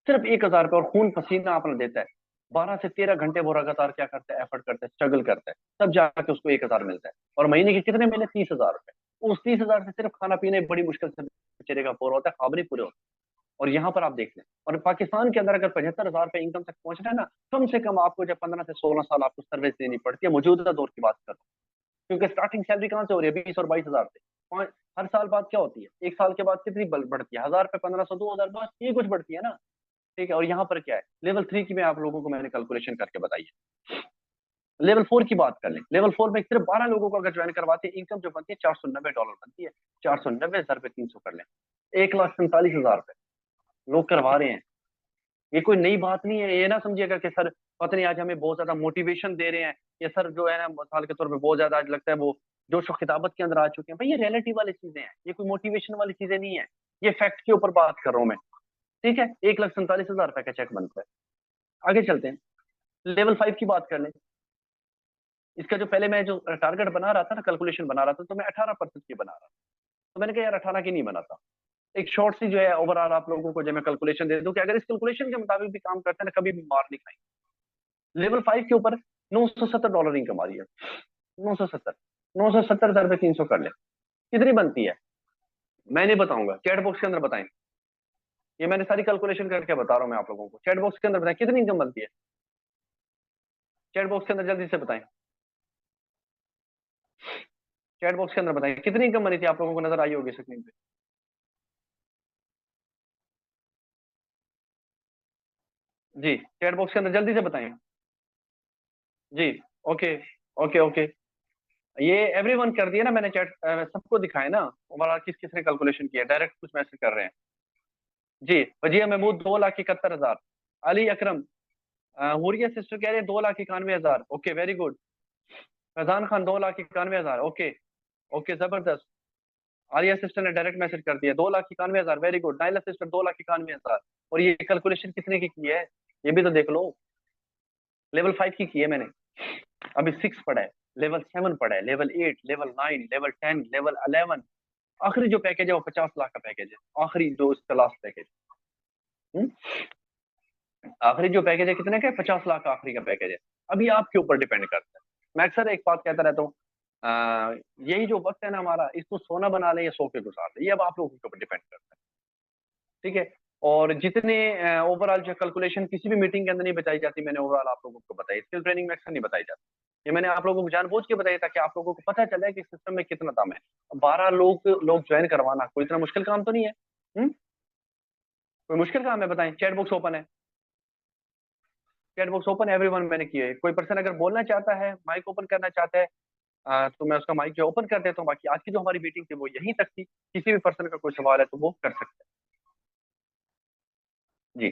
सिर्फ 1,000 रुपए, और खून पसीना अपना देता है। 12 से 13 घंटे वो लगातार क्या करता है, एफर्ट करता है, स्ट्रगल करता है, तब जाके उसको 1,000 मिलता है। और महीने के कितने मिले, 30,000 रुपए। उस 30,000 से सिर्फ खाना पीना ही बड़ी मुश्किल से बेचारे का पूरा होता है, ख्वाब नहीं पूरे होते। और यहाँ पर आप देख लें, और पाकिस्तान के अंदर अगर 75,000 रुपए इनकम तक पहुंचना है ना, कम से कम आपको जब 15 से 16 साल आपको सर्विस देनी पड़ती है, मौजूदा दौर की बात कर रहा हूँ। क्योंकि स्टार्टिंग सैलरी कहाँ से हो रही है, 20 और 22 हजार से। हर साल बाद क्या होती है, एक साल के बाद कितनी बढ़ती है, 1,000 रुपए, 1500, 2,000, बस ये कुछ बढ़ती है ना, ठीक है। और यहाँ पर क्या है, लेवल 3 की मैं आप लोगों को मैंने कैलकुलेशन करके बताई है। लेवल 4 की बात कर लें, लेवल 4 में सिर्फ 12 लोगों को अगर ज्वाइन करवाते हैं, इनकम जो बनती है $490 बनती है। 490 ज़रबे 300 कर लें, 1,47,000 रुपए लोग करवा रहे हैं। ये कोई नई बात नहीं है, ये ना समझिएगा कि सर पता नहीं आज हमें बहुत ज्यादा मोटिवेशन दे रहे हैं, ये सर जो है ना मिसाल के तौर पे बहुत ज्यादा आज लगता है वो जोश और खिताबत के अंदर आ चुके हैं। भाई ये रियलिटी वाली चीजें हैं, ये कोई मोटिवेशन वाली चीजें नहीं है, ये फैक्ट के ऊपर बात कर रहा हूँ मैं, ठीक है। 1,47,000 रुपए का चेक बनता है। आगे चलते हैं, लेवल 5 की बात कर लें। इसका जो पहले मैं जो टारगेट बना रहा था ना, कैलकुलेशन बना रहा था, तो मैं 18% की बना रहा था। तो मैंने कहा यार 18 की नहीं बनाता, एक शॉर्ट सी जो है ओवरऑल आप लोगों को जो मैं कैलकुलेशन दे दूं कि अगर इस कैलकुलेशन के मुताबिक भी काम करते हैं ना, कभी भी मार नहीं खाएंगे। लेवल 5 के ऊपर $970 इनकम आ रही है, 970, 970 ज़रबे 300 कर ले, कितनी बनती है मैं नहीं बताऊंगा, चैट बॉक्स के अंदर बताएं। ये मैंने सारी कैलकुलेशन करके बता रहा हूँ मैं आप लोगों को, चैट बॉक्स के अंदर बताएं कितनी इनकम बनती है, चैट बॉक्स के अंदर जल्दी से बताएं, चैट बॉक्स के अंदर बताएं कितनी इनकम बनी थी, आप लोगों को नजर आई होगी स्क्रीन पे। जी चैट बॉक्स के अंदर जल्दी से बताएं। जी ओके, ओके ओके। ये एवरीवन कर दिया ना मैंने, चैट सबको दिखाया ना ओवरऑल किस किस ने कैलकुलेशन किया, डायरेक्ट कुछ मैसेज कर रहे हैं। जी वजिया महमूद 2,71,000, अली अकरम, हुरिया सिस्टर कह रहे हैं 2,91,000, okay very good. Faizan Khan 2,91,000, okay, okay जबरदस्त। आर्या असिस्टेंट ने डायरेक्ट मैसेज कर दिया 2,91,000, वेरी गुड। Nile assistant 2,91,000। और ये कैलकुलेशन कितने की है, ये भी तो देख लो। लेवल 5 की है मैंने, अभी 6 पड़ा है, लेवल 7 पड़ा है, लेवल 8, लेवल 9, लेवल 10, लेवल 11। आखिरी जो पैकेज है वो 50 लाख का पैकेज है, आखिरी जो इसका लास्ट पैकेज। आखिरी जो पैकेज है कितने का है, 50 लाख का आखिरी का पैकेज है। अभी आपके ऊपर डिपेंड करता है। मैं अक्सर एक बात कहता रहता हूँ, यही जो वक्त है ना हमारा, इसको सोना बना ले या सो के गुजार ले, ये अब आप लोगों के ऊपर डिपेंड करता है। ठीक है। और जितने ओवरऑल जो कैलकुलेशन किसी भी मीटिंग के अंदर नहीं बताई जाती, मैंने ओवरऑल आप लोगों को बताई, स्किल ट्रेनिंग में अक्सर नहीं बताई जाती। ये मैंने आप लोगों को जानबूझ के बताया ताकि आप लोगों को पता चले कि सिस्टम में कितना दम है। 12 लोग ज्वाइन करवाना कोई इतना मुश्किल काम तो नहीं है। कोई मुश्किल काम है बताएं? चैट बॉक्स ओपन है, चैट बॉक्स ओपन, एवरीवन मैंने किया है। कोई पर्सन अगर बोलना चाहता है, माइक ओपन करना चाहता है, तो मैं उसका माइक जो ओपन कर देता हूँ। बाकी आज की जो हमारी मीटिंग थी वो यहीं तक थी। किसी भी पर्सन का कोई सवाल है तो वो कर सकते हैं। जी।